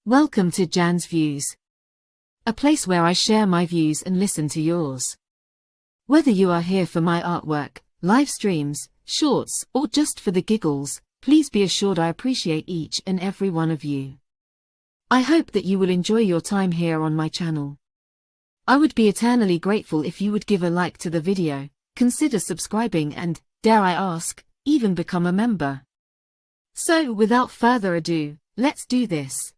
Welcome to Jan's Views, a place where I share my views and listen to yours. Whether you are here for my artwork, live streams, shorts, or just for the giggles, please be assured I appreciate each and every one of you. I hope that you will enjoy your time here on my channel. I would be eternally grateful if you would give a like to the video, consider subscribing and, dare I ask, even become a member. So without further ado, let's do this.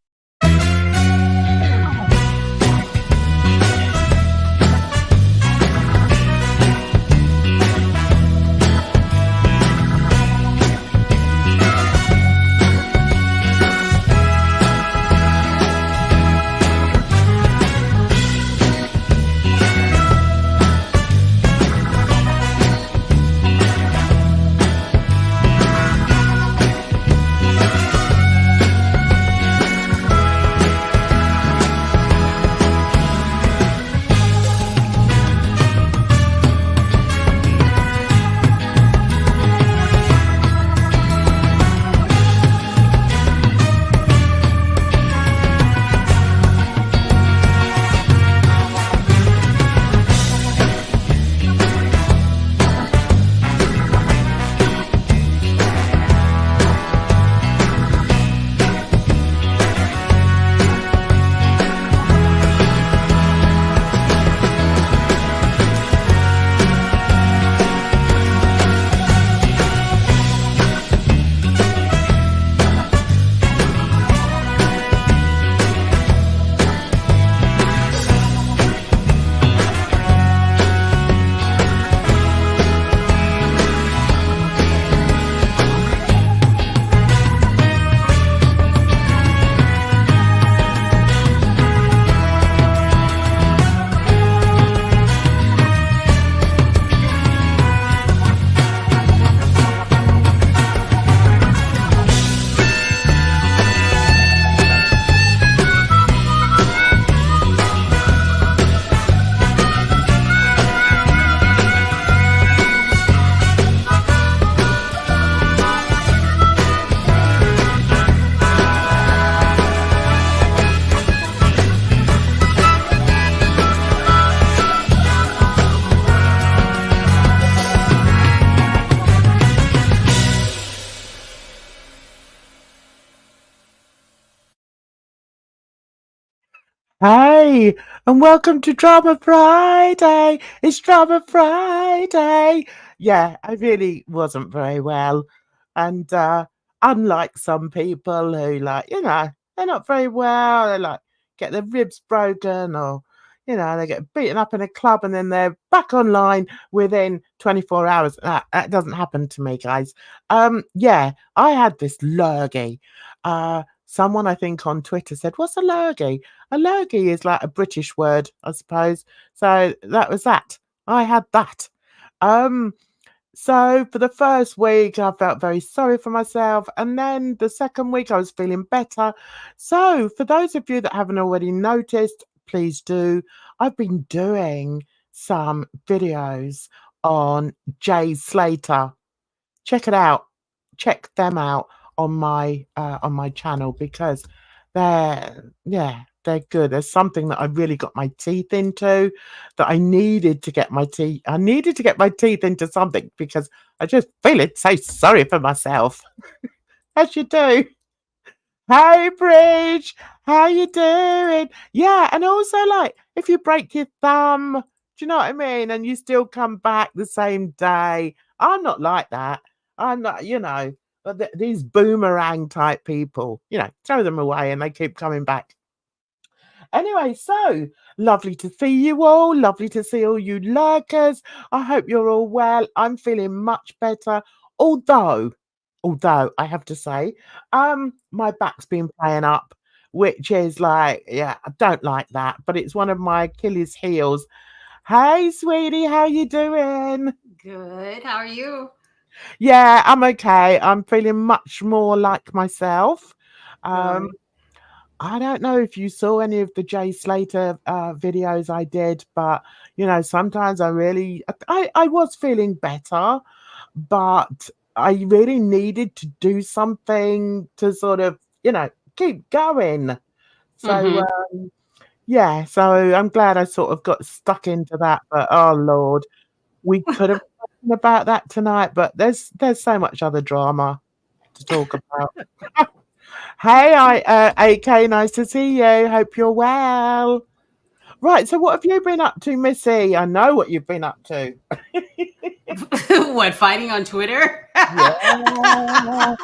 Hey, and welcome to Drama Friday. It's Drama Friday. Yeah, I really wasn't very well. And unlike some people who they're not very well, they get their ribs broken or, they get beaten up in a club and then they're back online within 24 hours. That doesn't happen to me, guys. Yeah, I had this lurgy. Someone I think on Twitter said, "What's a lurgy?" A lurgy is like a British word, I suppose. So that was that. I had that. So for the first week, I felt very sorry for myself. And then the second week, I was feeling better. So for those of you that haven't already noticed, please do. I've been doing some videos on Jay Slater. Check it out. Check them out on my channel because they're good. There's something that I really got my teeth into, that I needed to get my teeth. I needed to get my teeth into something because I just feeling so sorry for myself. As you do. Hey, Bridget, how you doing? Yeah, and also if you break your thumb, do you know what I mean? And you still come back the same day. I'm not like that. I'm not, but these boomerang type people, throw them away and they keep coming back. Anyway, so lovely to see you all. Lovely to see all you lurkers. I hope you're all well. I'm feeling much better. Although I have to say, my back's been playing up, which is I don't like that, but it's one of my Achilles heels. Hey, sweetie, how you doing? Good. How are you? Yeah, I'm okay. I'm feeling much more like myself. Good. I don't know if you saw any of the Jay Slater videos I did, but sometimes I was feeling better, but I really needed to do something to sort of, keep going. So yeah, so I'm glad I sort of got stuck into that. But oh Lord, we could have spoken about that tonight, but there's so much other drama to talk about. Hey, AK, nice to see you. Hope you're well. Right, so what have you been up to, Missy? I know what you've been up to. What, fighting on Twitter? Yeah.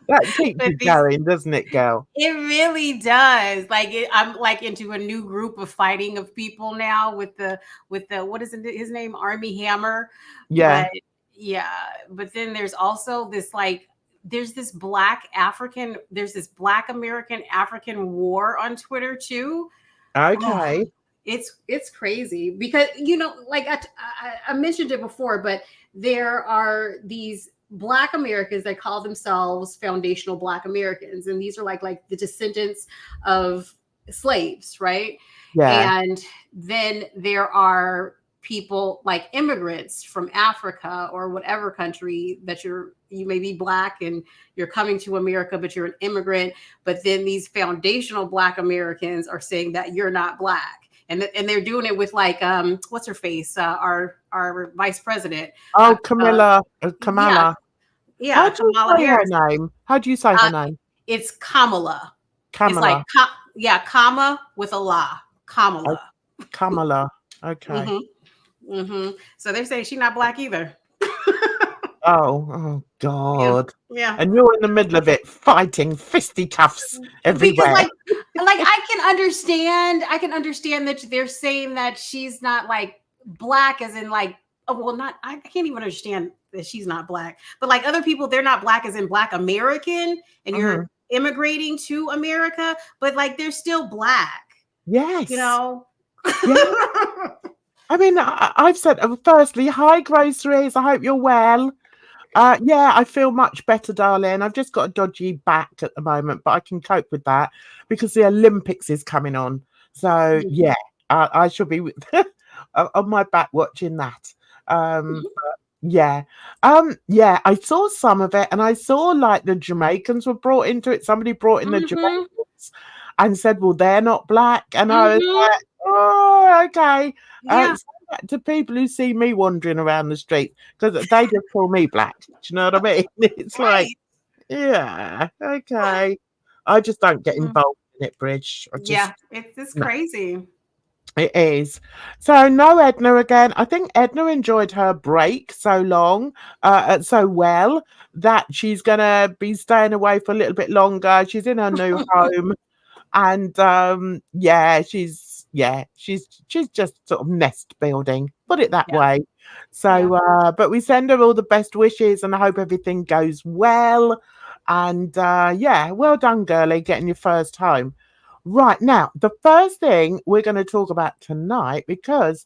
That keeps you going, doesn't it, girl? It really does. I'm like into a new group of fighting of people now with the what is his name, Army Hammer. Yeah. But yeah, but then there's also this there's this Black American African war on Twitter too. Okay. It's crazy because like I mentioned it before, but there are these Black Americans that call themselves foundational Black Americans, and these are like the descendants of slaves, right? Yeah. And then there are people like immigrants from Africa or whatever country that you may be Black and you're coming to America, but you're an immigrant. But then these foundational Black Americans are saying that you're not Black. And they're doing it with what's her face, our vice president. Oh, Kamala. Yeah, How do you Kamala say Harris. her name? How do you say her name? It's Kamala. Kamala. It's like comma with a la. Kamala. Kamala. Okay. So they're saying she's not Black either. Oh God. Yeah. And you're in the middle of it, fighting fisticuffs everywhere. Because I can understand that they're saying that she's not like Black as in I can't even understand that she's not Black. But like other people, they're not Black as in Black American, and you're immigrating to America, but like they're still Black. Yes. Yeah. I mean, I've said, firstly, hi, Groceries. I hope you're well. Yeah, I feel much better, darling. I've just got a dodgy back at the moment, but I can cope with that because the Olympics is coming on. So, yeah, I shall be on my back watching that. Yeah, I saw some of it, and I saw like the Jamaicans were brought into it. Somebody brought in the Jamaicans and said, well, they're not Black. And I was like, oh, okay. To people who see me wandering around the street, because they just call me Black. Do you know what I mean? It's like, yeah, okay. I just don't get involved in it, Bridge. It's crazy. It is. So no Edna again. I think Edna enjoyed her break so well that she's gonna be staying away for a little bit longer. She's in her new home, and she's just sort of nest building, put it that way. So but we send her all the best wishes and I hope everything goes well. And well done, girlie, getting your first home. Right, now the first thing we're going to talk about tonight, because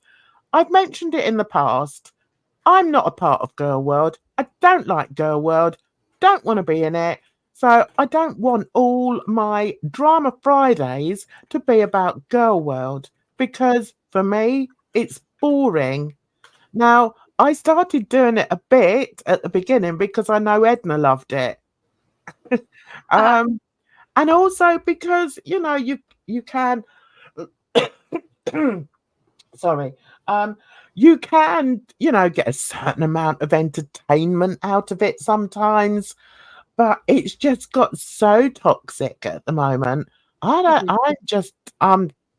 I've mentioned it in the past, I'm not a part of Girl World. I don't like Girl World, don't want to be in it. So I don't want all my Drama Fridays to be about Girl World, because for me, it's boring. Now, I started doing it a bit at the beginning because I know Edna loved it. And also because, you can, sorry, you can, get a certain amount of entertainment out of it sometimes. But it's just got so toxic at the moment. I'm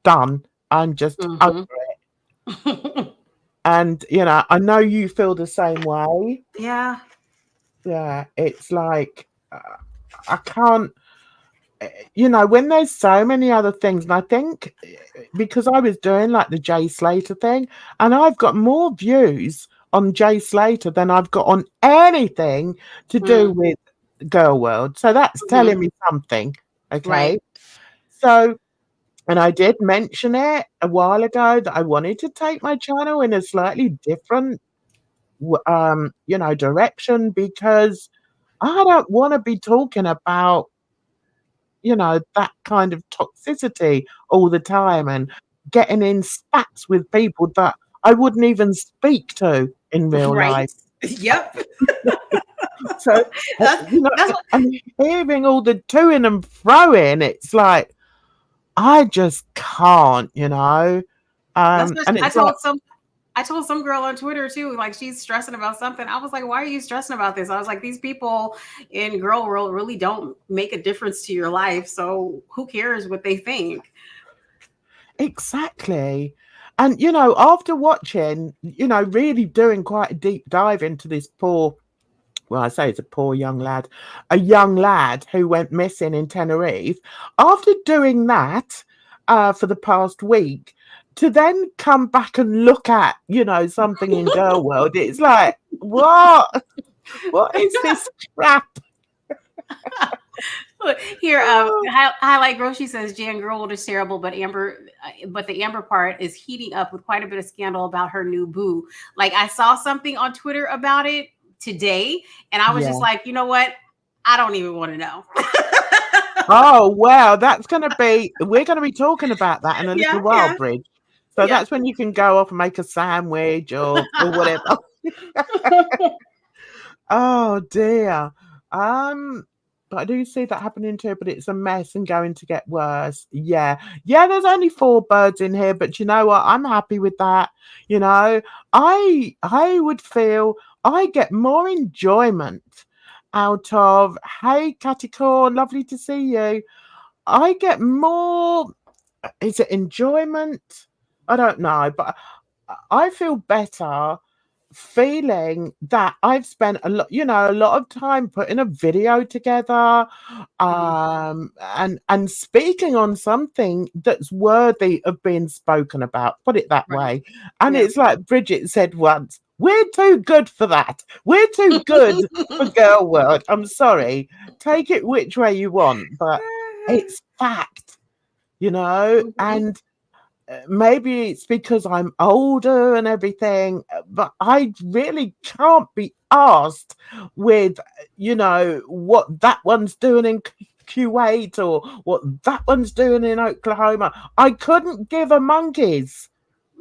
done. I'm just over it. And, I know you feel the same way. Yeah. Yeah. It's like, I can't, when there's so many other things, and I think because I was doing like the Jay Slater thing, and I've got more views on Jay Slater than I've got on anything to do with Girl World. So that's telling me something. Okay. Right. So, and I did mention it a while ago that I wanted to take my channel in a slightly different direction, because I don't want to be talking about that kind of toxicity all the time and getting in spats with people that I wouldn't even speak to in real life. Yep. So I'm hearing all the toing and froing. It's like, I just can't, you know. That's And what it's like, I told some girl on Twitter too, like she's stressing about something. I was like, why are you stressing about this? I was like, these people in girl world really don't make a difference to your life. So who cares what they think? exactly. And, you know, after watching, you know, really doing quite a deep dive into this poor, well, I say it's a poor young lad, a young lad who went missing in Tenerife. After doing that for the past week, to then come back and look at, you know, something in girl world, it's like, what? What is this crap? Here, highlight girl. She says Jan Girl is terrible, but the Amber part is heating up with quite a bit of scandal about her new boo. Like I saw something on Twitter about it today, and I was Yeah. just like, you know what? I don't even want to know. Oh, well, we're going to be talking about that in a little while, Bridge. So Yeah. that's when you can go off and make a sandwich or whatever. Oh dear. But I do see that happening too, but it's a mess and going to get worse. Yeah. Yeah, there's only 4 birds in here, but you know what? I'm happy with that. You know, I would feel I get more enjoyment out of, hey Caticorn, lovely to see you. I get more, is it enjoyment? I don't know, but I feel better feeling that I've spent a lot of time putting a video together, and speaking on something that's worthy of being spoken about, put it that Right. way. And Yeah. it's like Bridget said once, we're too good for that. We're too good for girl world. I'm sorry. Take it which way you want, but it's fact, you know, and maybe it's because I'm older and everything, but I really can't be asked with, you know, what that one's doing in Kuwait or what that one's doing in Oklahoma. I couldn't give a monkey's,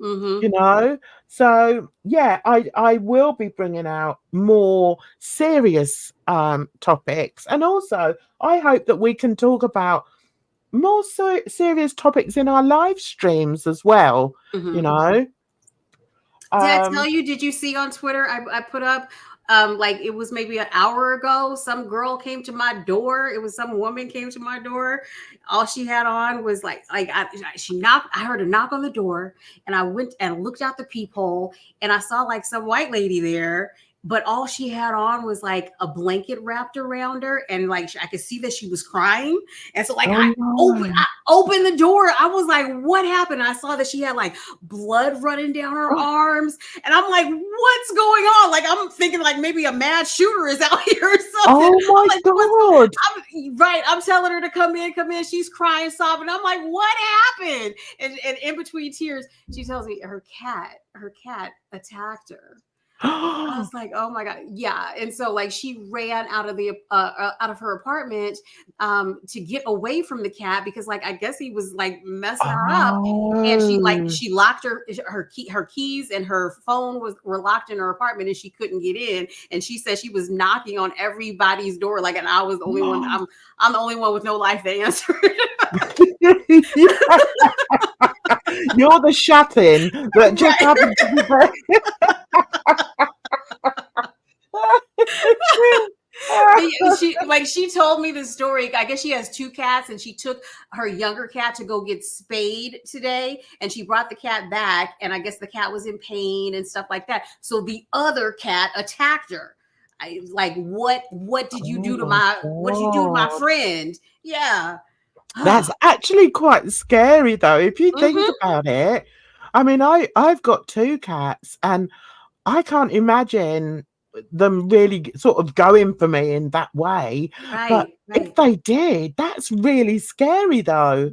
you know. So yeah, I will be bringing out more serious topics, and also I hope that we can talk about more serious topics in our live streams as well, you know. Did I tell you? Did you see on Twitter? I put up like it was maybe an hour ago. Some girl came to my door. It was some woman came to my door. All she had on was she knocked. I heard a knock on the door, and I went and looked out the peephole, and I saw like some white lady there. But all she had on was like a blanket wrapped around her, and like I could see that she was crying. And so like I opened the door. I was like, "What happened?" I saw that she had like blood running down her arms, and I'm like, "What's going on?" Like I'm thinking like maybe a mad shooter is out here or something. Oh my God! I'm telling her to come in. She's crying, sobbing. I'm like, "What happened?" And in between tears, she tells me her cat attacked her. I was like, oh my God. Yeah. And so like she ran out of the out of her apartment to get away from the cat because like I guess he was like messing her up. And she locked her keys and her phone were locked in her apartment and she couldn't get in. And she said she was knocking on everybody's door, like, and I was the only one. I'm the only one with no life to answer. You're the shut-in that just happened to be there. She told me the story. I guess she has 2 cats and she took her younger cat to go get spayed today and she brought the cat back and I guess the cat was in pain and stuff like that. So the other cat attacked her. What did you do to my friend? Yeah. That's actually quite scary though, if you think about it. I mean, I've got 2 cats and I can't imagine them really sort of going for me in that way. But if they did, that's really scary though.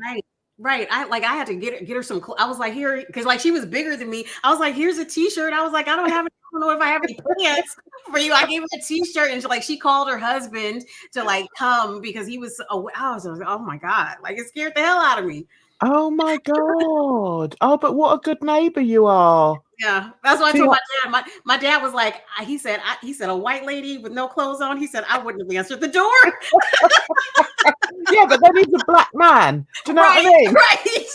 Right. I had to get her some clothes. I was like, here, because like she was bigger than me. I was like, here's a t-shirt. I was like, I don't know if I have any pants. For you, I gave her a T-shirt, and she called her husband to come because he was. I was like, oh my god, it scared the hell out of me. Oh my God. Oh, but what a good neighbor you are. Yeah, that's what I See, told my dad. My dad was like, he said, a white lady with no clothes on. He said, I wouldn't have answered the door. yeah, but then he's a black man. Do you know what I mean? Right.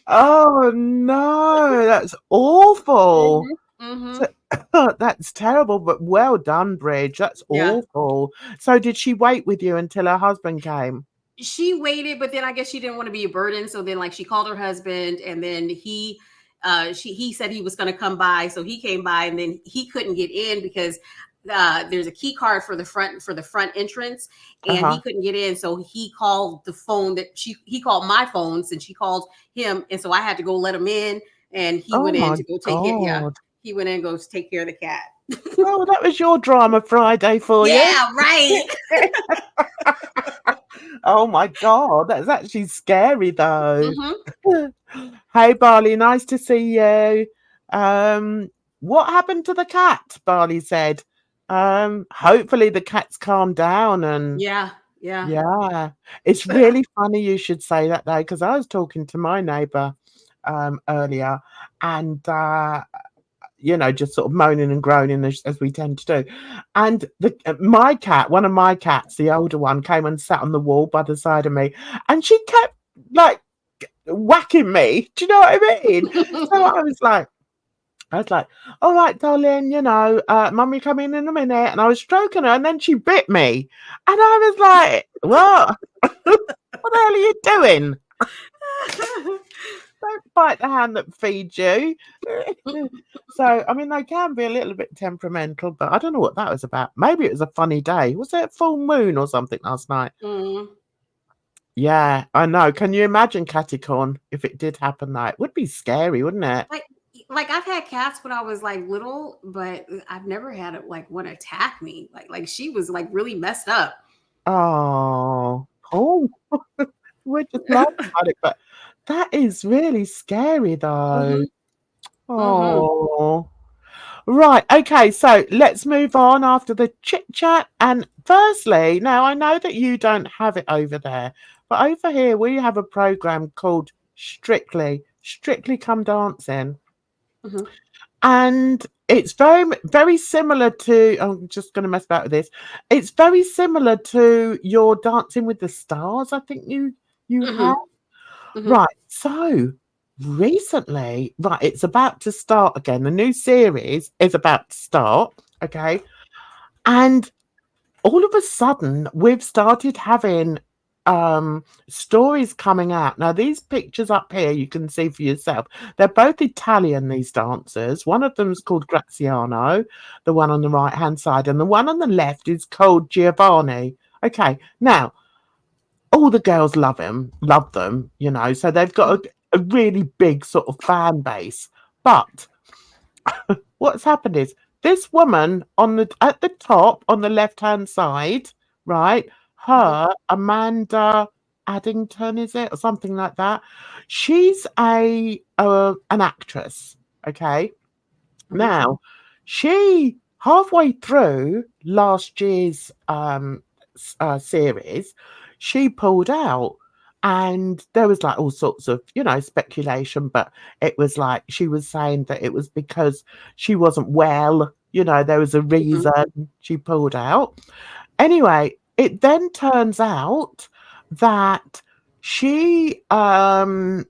Oh no, that's awful. Mm-hmm. So, that's terrible, but well done, Bridge. That's awful. So did she wait with you until her husband came? She waited, but then I guess she didn't want to be a burden. So then she called her husband, and then he said he was going to come by. So he came by, and then he couldn't get in because there's a key card for the front entrance, and he couldn't get in. So he called the phone he called my phone since she called him. And so I had to go let him in, and he went in to go take it. Yeah. He went in and go take care of the cat. Oh, that was your drama Friday for you. Yeah, right. Oh my God, that's actually scary though. Mm-hmm. Hey Barley, nice to see you. What happened to the cat? Barley said. Hopefully the cat's calmed down and yeah. It's really funny you should say that though, because I was talking to my neighbor earlier, and just sort of moaning and groaning as we tend to do. And one of my cats, the older one, came and sat on the wall by the side of me, and she kept whacking me. Do you know what I mean? So I was like, all right, darling, mummy coming in a minute. And I was stroking her, and then she bit me. And I was like, what? What the hell are you doing? Don't bite the hand that feeds you. So, I mean, they can be a little bit temperamental, but I don't know what that was about. Maybe it was a funny day. Was it full moon or something last night? Mm. Yeah, I know. Can you imagine, Cattycorn, if it did happen though? It would be scary, wouldn't it? Like I've had cats when I was little, but I've never had it one attack me. Like she was really messed up. Oh, we're just laughing about it, but that is really scary though. Oh, right. Okay, so let's move on after the chit chat. And firstly, now I know that you don't have it over there, but over here we have a program called Strictly Come Dancing. And it's very, very similar to, I'm just going to mess about with this. It's very similar to your Dancing with the Stars, I think you have. Right. So recently, it's about to start again. The new series is about to start. Okay. And all of a sudden, we've started having stories coming out. Now, these pictures up here, you can see for yourself. They're both Italian, these dancers. One of them is called Graziano, the one on the right-hand side, and the one on the left is called Giovanni. Okay, now, all the girls love them, so they've got a really big sort of fan base. But what's happened is this woman at the top on the left-hand side, right? Her, Amanda Addington, is it, or something like that? She's an actress. Okay. Now, she halfway through last year's series, she pulled out, and there was all sorts of speculation, but it was she was saying that it was because she wasn't well. There was a reason she pulled out. Anyway, it then turns out that she was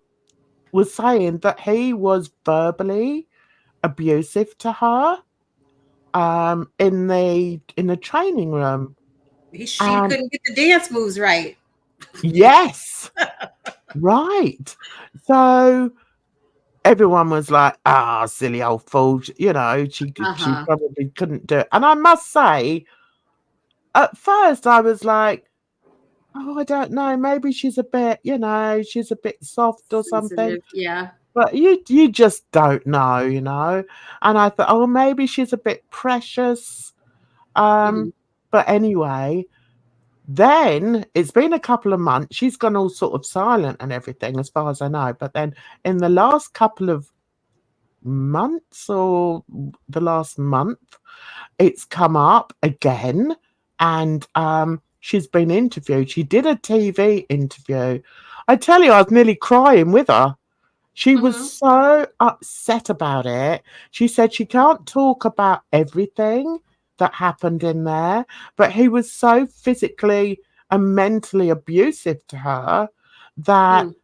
saying that he was verbally abusive to her in the training room. She couldn't get the dance moves right. Yes. Right. So everyone was like, silly old fool. She probably couldn't do it. And I must say, at first I was like, I don't know, maybe she's a bit, she's a bit soft or something. Yeah. But you just don't know, And I thought, maybe she's a bit precious. But anyway, then it's been a couple of months. She's gone all sort of silent and everything, as far as I know. But then in the last couple of months or the last month, it's come up again, and she's been interviewed. She did a TV interview. I tell you, I was nearly crying with her. She was Mm-hmm. so upset about it. She said she can't talk about everything that happened in there, but he was so physically and mentally abusive to her that Mm.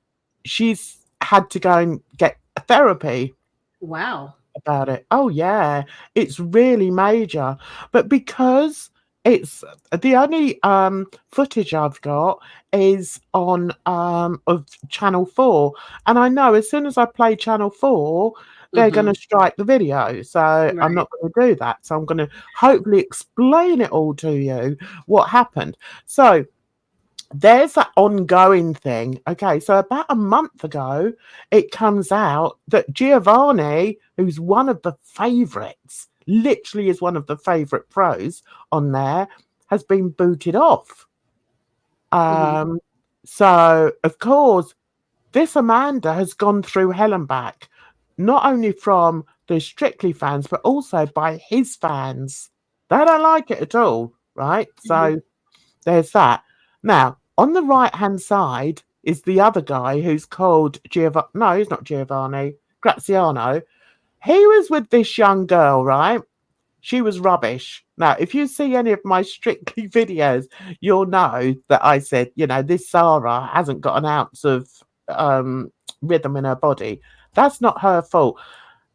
she's had to go and get therapy Wow. about it. Oh yeah, it's really major. But because it's the only footage I've got is on of Channel 4, and I know as soon as I play Channel 4 they're going Mm-hmm. to strike the video, so I'm Right. not going to do that. So I'm going to hopefully explain it all to you what happened. So there's that ongoing thing. Okay, so about a month ago, it comes out that Giovanni, who's one of the favourites, literally is one of the favourite pros on there, has been booted off. Mm-hmm. So of course, this Amanda has gone through hell and back, not only from the Strictly fans, but also by his fans. They don't like it at all, right? Mm-hmm. So there's that. Now, on the right-hand side is the other guy who's called Giovanni. No, he's not Giovanni. Graziano. He was with this young girl, right? She was rubbish. Now, if you see any of my Strictly videos, you'll know that I said, this Sarah hasn't got an ounce of rhythm in her body. That's not her fault.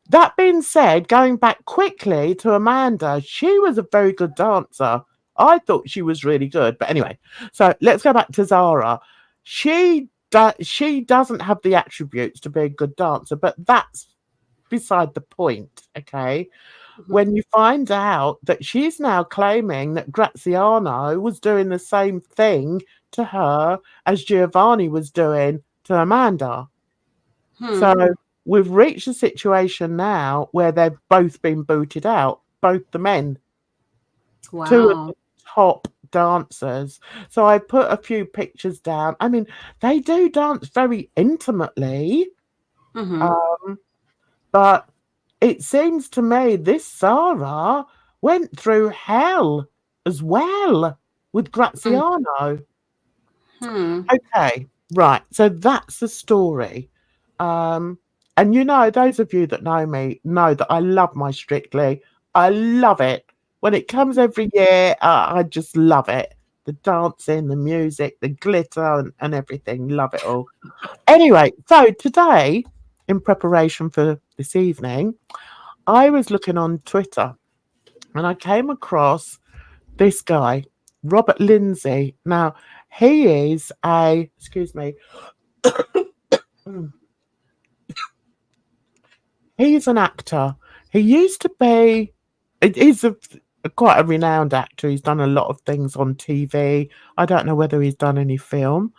That being said, going back quickly to Amanda, she was a very good dancer. I thought she was really good. But anyway, so let's go back to Zara. She doesn't have the attributes to be a good dancer, but that's beside the point, okay? Mm-hmm. When you find out that she's now claiming that Graziano was doing the same thing to her as Giovanni was doing to Amanda. Hmm. So we've reached a situation now where they've both been booted out, both the men, two of Wow. the top dancers. So I put a few pictures down. I mean, they do dance very intimately, Mm-hmm. um, but it seems to me this Sarah went through hell as well with Graziano. Hmm. Okay, right. So that's the story. And those of you that know me know that I love my Strictly. I love it. When it comes every year, I just love it. The dancing, the music, the glitter, and everything. Love it all. Anyway, so today, in preparation for this evening, I was looking on Twitter and I came across this guy, Robert Lindsay. Now, he is excuse me, he's an actor. He used to be, he's quite a renowned actor. He's done a lot of things on TV. I don't know whether he's done any film,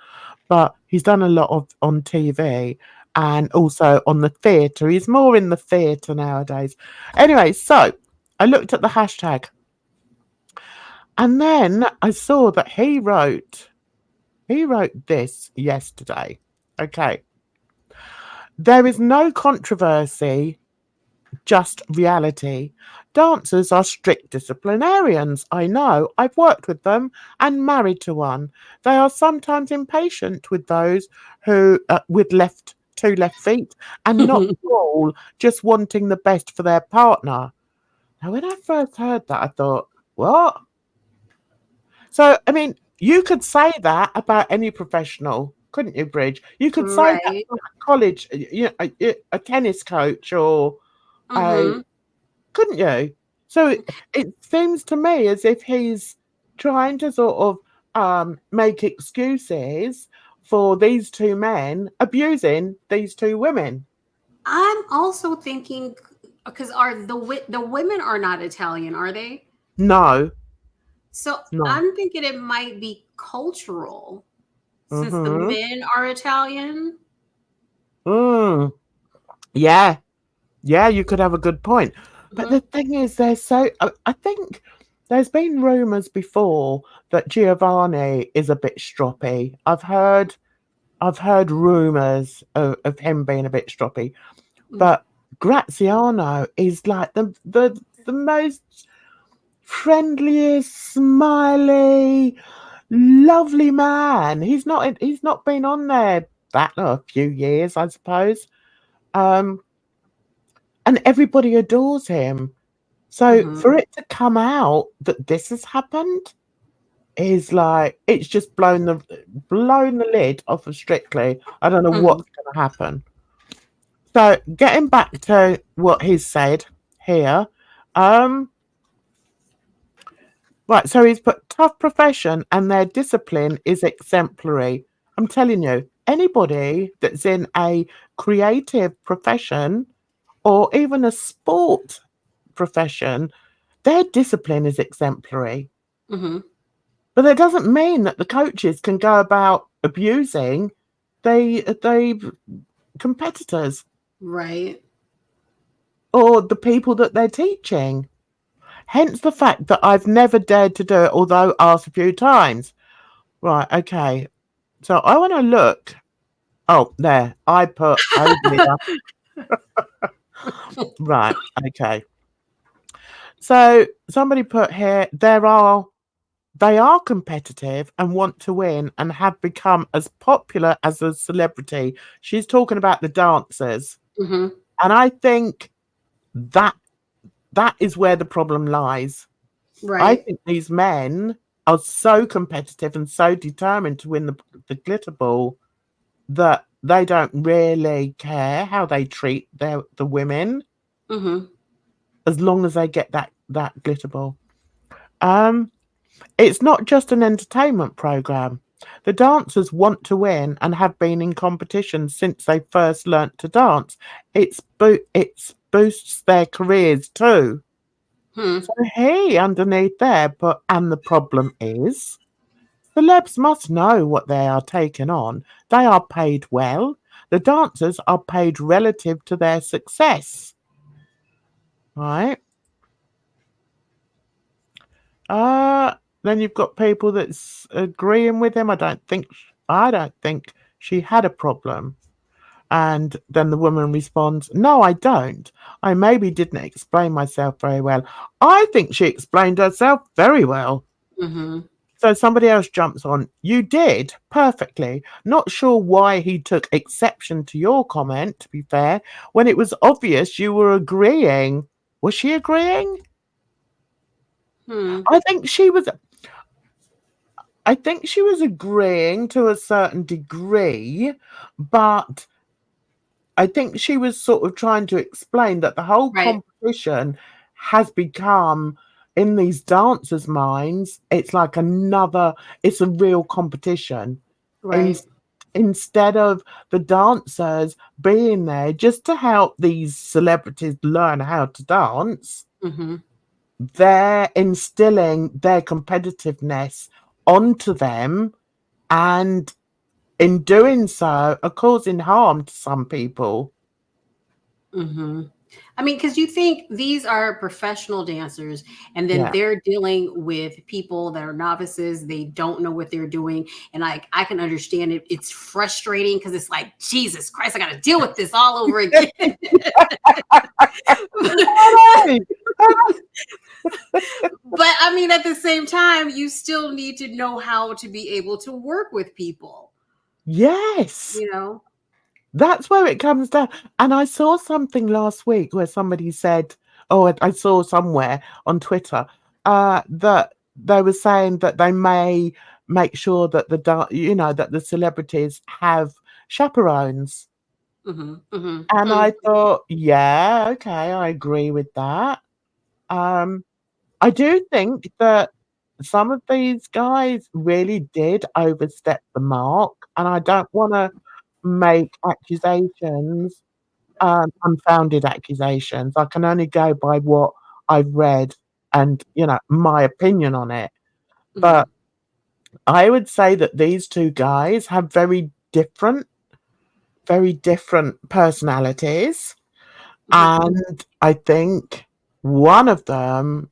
but he's done a lot on TV and also on the theatre. He's more in the theatre nowadays. Anyway, so I looked at the hashtag and then I saw that he wrote this yesterday. Okay. There is no controversy, just reality. Dancers are strict disciplinarians. I know. I've worked with them and married to one. They are sometimes impatient with those who with two left feet and not all just wanting the best for their partner. Now, when I first heard that, I thought, what? So, I mean, you could say that about any professional, couldn't you, Bridge? You could say that Right. about a college, a tennis coach, or a, Mm-hmm. couldn't you? So it seems to me as if he's trying to sort of make excuses for these two men abusing these two women. I'm also thinking because are the women are not Italian, are they? No, So no. I'm thinking it might be cultural since the Mm-hmm. men are Italian. Mm. Yeah, yeah, you could have a good point. But Hmm. the thing is, they're so. I think there's been rumours before that Giovanni is a bit stroppy. I've heard rumours of him being a bit stroppy, but Graziano is like the most friendliest, smiley, lovely man. He's not been on there that a few years, I suppose. And everybody adores him. So for it to come out that this has happened is like, it's just blown the lid off of Strictly. I don't know what's going to happen. So getting back to what he's said here, right, so he's put tough profession and their discipline is exemplary. I'm telling you, anybody that's in a creative profession or even a sport profession, their discipline is exemplary. But that doesn't mean that the coaches can go about abusing the competitors. Right. Or the people that they're teaching. Hence the fact that I've never dared to do it, although asked a few times. Right, okay. So I want to look. Oh, there. I put right, okay. So somebody put here, they are competitive and want to win and have become as popular as a celebrity. She's talking about the dancers. And I think that is where the problem lies. Right. I think these men are so competitive and so determined to win the glitter ball that they don't really care how they treat the women, as long as they get that glitter ball. It's not just an entertainment program. The dancers want to win and have been in competition since they first learnt to dance. It boosts their careers too. So he underneath there put, and the problem is, celebs must know what they are taking on. They are paid well. The dancers are paid relative to their success. Right? Then you've got people that's agreeing with him. I don't think she had a problem. And then the woman responds, no, I don't. I maybe didn't explain myself very well. I think she explained herself very well. So somebody else jumps on, you did perfectly. Not sure why he took exception to your comment, to be fair, when it was obvious you were agreeing. Was she agreeing? I think she was agreeing to a certain degree, but I think she was sort of trying to explain that the whole competition has become, in these dancers' minds, it's like it's a real competition. Right. Instead of the dancers being there just to help these celebrities learn how to dance, they're instilling their competitiveness onto them, and in doing so are causing harm to some people. I mean, because you think these are professional dancers, and then they're dealing with people that are novices. They don't know what they're doing. And I can understand it. It's frustrating because it's like, Jesus Christ, I got to deal with this all over again. But I mean, at the same time, you still need to know how to be able to work with people. Yes. You know? That's where it comes down. And I saw something last week where somebody said, I saw somewhere on Twitter that they were saying that they may make sure that that the celebrities have chaperones. And I thought, yeah, okay, I agree with that. I do think that some of these guys really did overstep the mark, and I don't want to make accusations, unfounded accusations. I can only go by what I've read and, my opinion on it. But I would say that these two guys have very different personalities. And I think one of them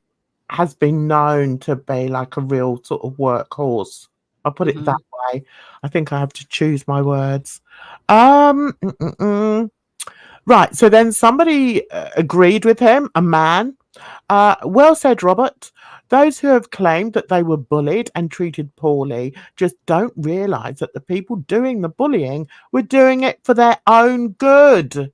has been known to be like a real sort of workhorse. I'll put it that way. I think I have to choose my words. Right. So then somebody agreed with him, a man. Well said, Robert. Those who have claimed that they were bullied and treated poorly just don't realise that the people doing the bullying were doing it for their own good.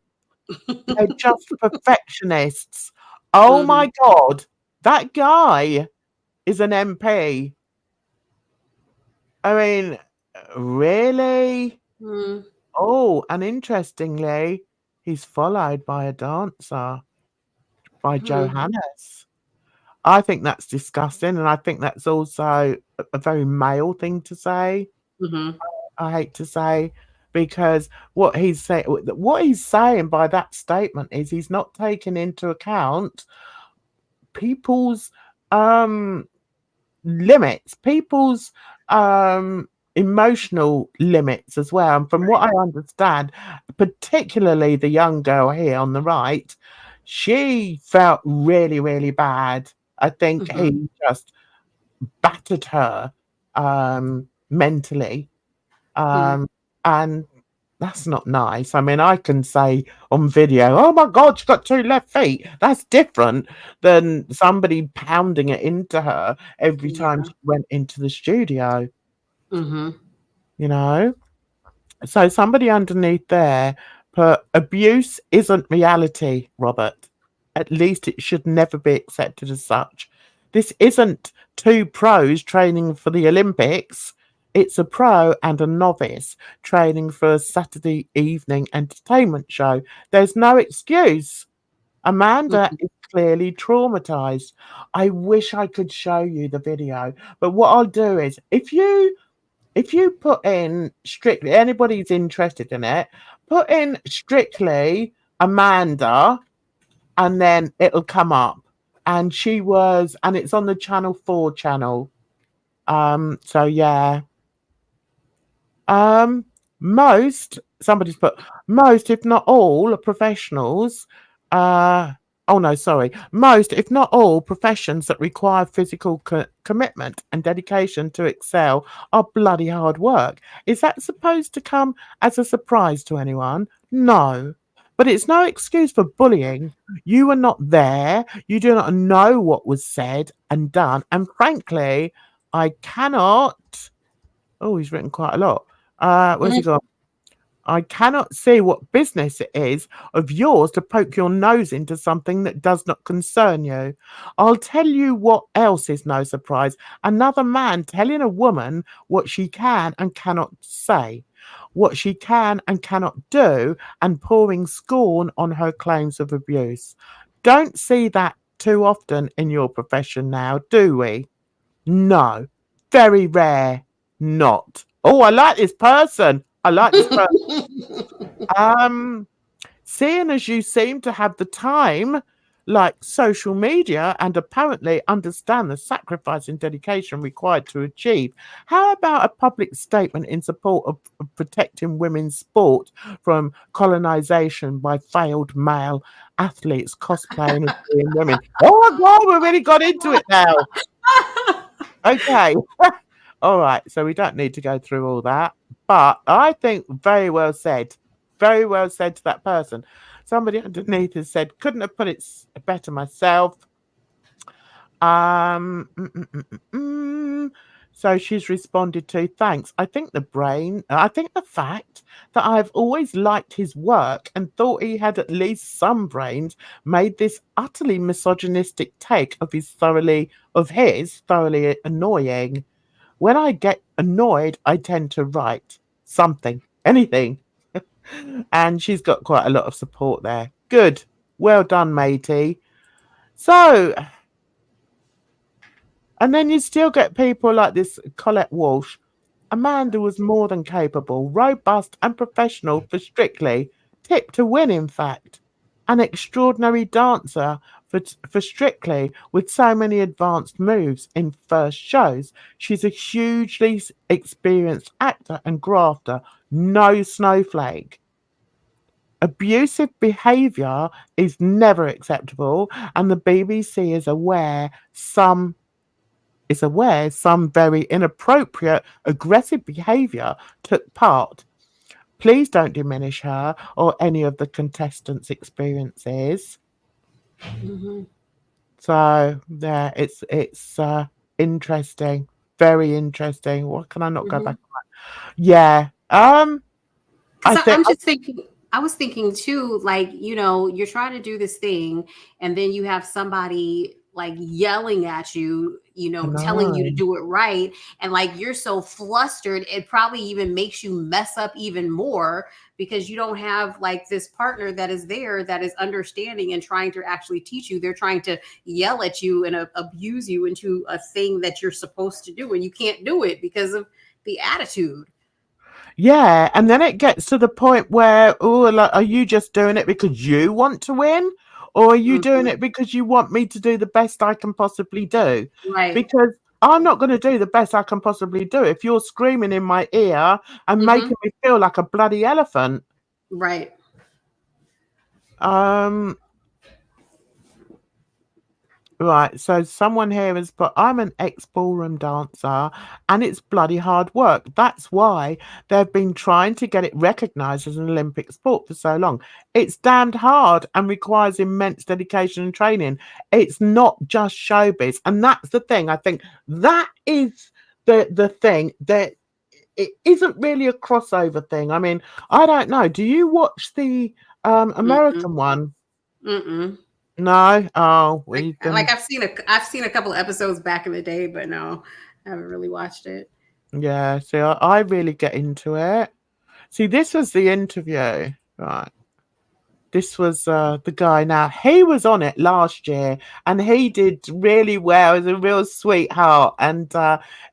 They're just perfectionists. Oh Mhm. my God, that guy is an MP. I mean, really? Mm. Oh, and interestingly, he's followed by a dancer, by Mhm. Johannes. I think that's disgusting, and I think that's also a very male thing to say. Mhm. I hate to say, because what he's saying by that statement is he's not taking into account people's um limits, people's emotional limits as well. And from what I understand, particularly the young girl here on the right, she felt really, really bad. I think Mhm. he just battered her mentally. Mhm. And that's not nice. I mean, I can say on video, oh my God, she's got two left feet. That's different than somebody pounding it into her every time Yeah. she went into the studio, Mhm. you know? So somebody underneath there put abuse isn't reality, Robert. At least it should never be accepted as such. This isn't two pros training for the Olympics. It's a pro and a novice training for a Saturday evening entertainment show. There's no excuse. Amanda Mhm. is clearly traumatized. I wish I could show you the video, but what I'll do is if you put in strictly, anybody's interested in it, put in strictly Amanda and then it'll come up. And it's on the Channel 4 channel. So yeah. Um, somebody's put most, if not all, professionals. Uh, oh no, sorry. Most, if not all, professions that require physical commitment and dedication to excel are bloody hard work. Is that supposed to come as a surprise to anyone? No. But it's no excuse for bullying. You were not there. You do not know what was said and done. And frankly, I cannot. Oh, he's written quite a lot. Where's he Mhm. gone? I cannot see what business it is of yours to poke your nose into something that does not concern you. I'll tell you what else is no surprise. Another man telling a woman what she can and cannot say, what she can and cannot do, and pouring scorn on her claims of abuse. Don't see that too often in your profession now, do we? No, very rare. Not. Oh, I like this person. I like this person. Um, Seeing as you seem to have the time, like social media, and apparently understand the sacrifice and dedication required to achieve, how about a public statement in support of protecting women's sport from colonization by failed male athletes cosplaying as being women? Oh my God, we really got into it now. Okay. All right, so we don't need to go through all that, but I think very well said. Very well said to that person. Somebody underneath has said, couldn't have put it better myself. Um, mm, mm, mm, mm, mm. So she's responded to, thanks. I think the fact that I've always liked his work and thought he had at least some brains made this utterly misogynistic take of his thoroughly annoying. When I get annoyed, I tend to write something, anything. And she's got quite a lot of support there. Good. Well done, matey. So, and then you still get people like this Colette Walsh. Amanda was more than capable, robust and professional for Strictly. Tip to win, in fact. An extraordinary dancer for Strictly with so many advanced moves in first shows. She's a hugely experienced actor and grafter. No snowflake. Abusive behaviour is never acceptable, and the BBC is aware some very inappropriate, aggressive behaviour took part. Please don't diminish her or any of the contestants' experiences. Mm-hmm. So yeah, it's interesting, very interesting. Why can I not go Mm-hmm. back? Yeah. I Because think I'm just thinking, I was thinking too, like, you're trying to do this thing, and then you have somebody like yelling at you, I telling you to know. do it right. And like, you're so flustered, it probably even makes you mess up even more because you don't have like this partner that is there that is understanding and trying to actually teach you. They're trying to yell at you and abuse you into a thing that you're supposed to do, and you can't do it because of the attitude. Yeah, and then it gets to the point where, oh, like, are you just doing it because you want to win, or are you doing Mhm. it because you want me to do the best I can possibly do? Right. Because I'm not going to do the best I can possibly do if you're screaming in my ear and Hmm. making me feel like a bloody elephant. Right. Um, Right, so someone here has put, I'm an ex-ballroom dancer and it's bloody hard work. That's why they've been trying to get it recognised as an Olympic sport for so long. It's damned hard and requires immense dedication and training. It's not just showbiz. And that's the thing. I think that is the thing that it isn't really a crossover thing. I mean, I don't know. Do you watch the Mm-mm. American one? Mm-mm. No? Oh, Like, we can. I've seen a couple of episodes back in the day, but no, I haven't really watched it. Yeah, see, I really get into it. See, this was the interview, right? This was the guy. Now, he was on it last year and he did really well. He's a real sweetheart and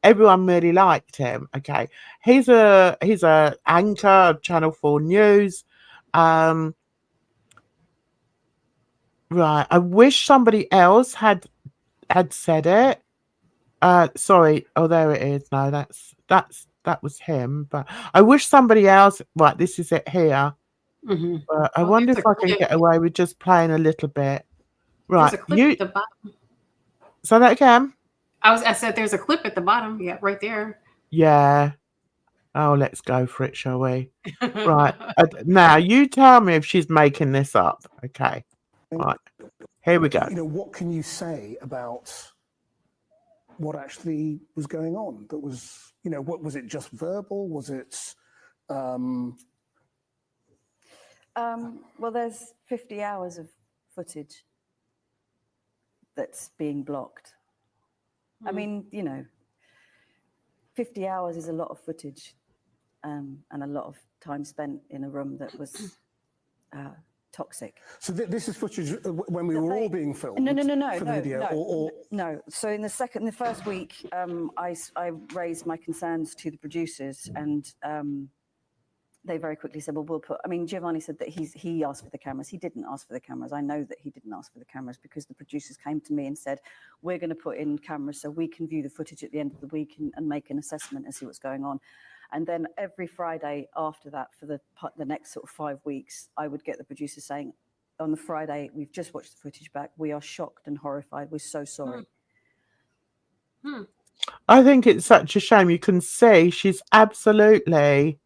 everyone really liked him. Okay. He's a anchor of Channel 4 News. Um, right. I wish somebody else had said it. Sorry. Oh, there it is. No, that was him. But I wish somebody else. Right, this is it here. Hmm. But I Oh, wonder if I can get away with just playing a little bit. there's Right, a clip you at the bottom. say that again. I said there's a clip at the bottom. Yeah, right there. Yeah. Oh, let's go for it, shall we? Right. Now you tell me if she's making this up. Okay. Right. Here we go. What can you say about what actually was going on? That was, what was it? Just verbal? Was it? Well, there's 50 hours of footage that's being blocked. I mean, 50 hours is a lot of footage and a lot of time spent in a room that was toxic. So this is footage when we were all being filmed. No, for the video, no. So in the first week, I raised my concerns to the producers, and they very quickly said, well, we'll put, I mean, Giovanni said that he asked for the cameras. He didn't ask for the cameras. I know that he didn't ask for the cameras because the producers came to me and said, we're going to put in cameras so we can view the footage at the end of the week and make an assessment and see what's going on. And then every Friday after that, for the next sort of 5 weeks, I would get the producers saying, on the Friday, we've just watched the footage back. We are shocked and horrified. We're so sorry. I think it's such a shame. You can see she's absolutely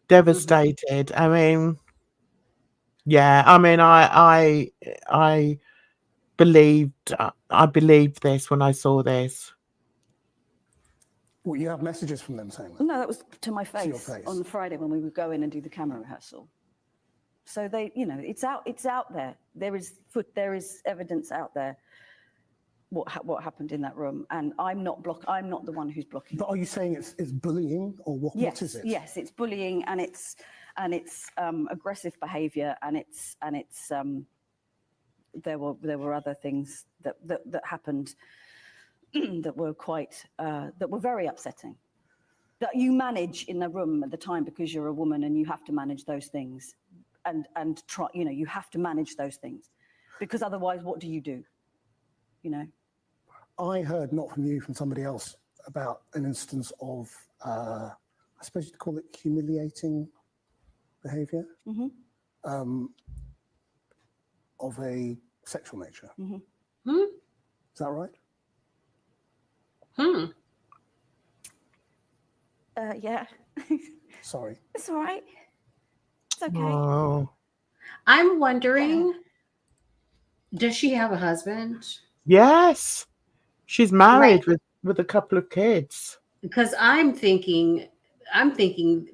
devastated. I mean, yeah. I mean, I believed this when I saw this. Well, you have messages from them saying that? No, that was to my face, your face. on the Friday when we would go in and do the camera rehearsal. So they, it's out there. There is evidence out there what happened in that room, and I'm not the one who's blocking. But are you saying it's bullying, or what? Yes, what is it? Yes, it's bullying, and it's aggressive behaviour, and it's there were other things that happened that were very upsetting, that you manage in the room at the time because you're a woman and you have to manage those things, and try, you have to manage those things, because otherwise what do you do? I heard, not from you, from somebody else, about an instance of, I suppose you'd call it humiliating behaviour, of a sexual nature. Is that right? Yeah. Sorry. It's all right. okay. Oh, I'm wondering, does she have a husband? yes. She's married with a couple of kids. Because I'm thinking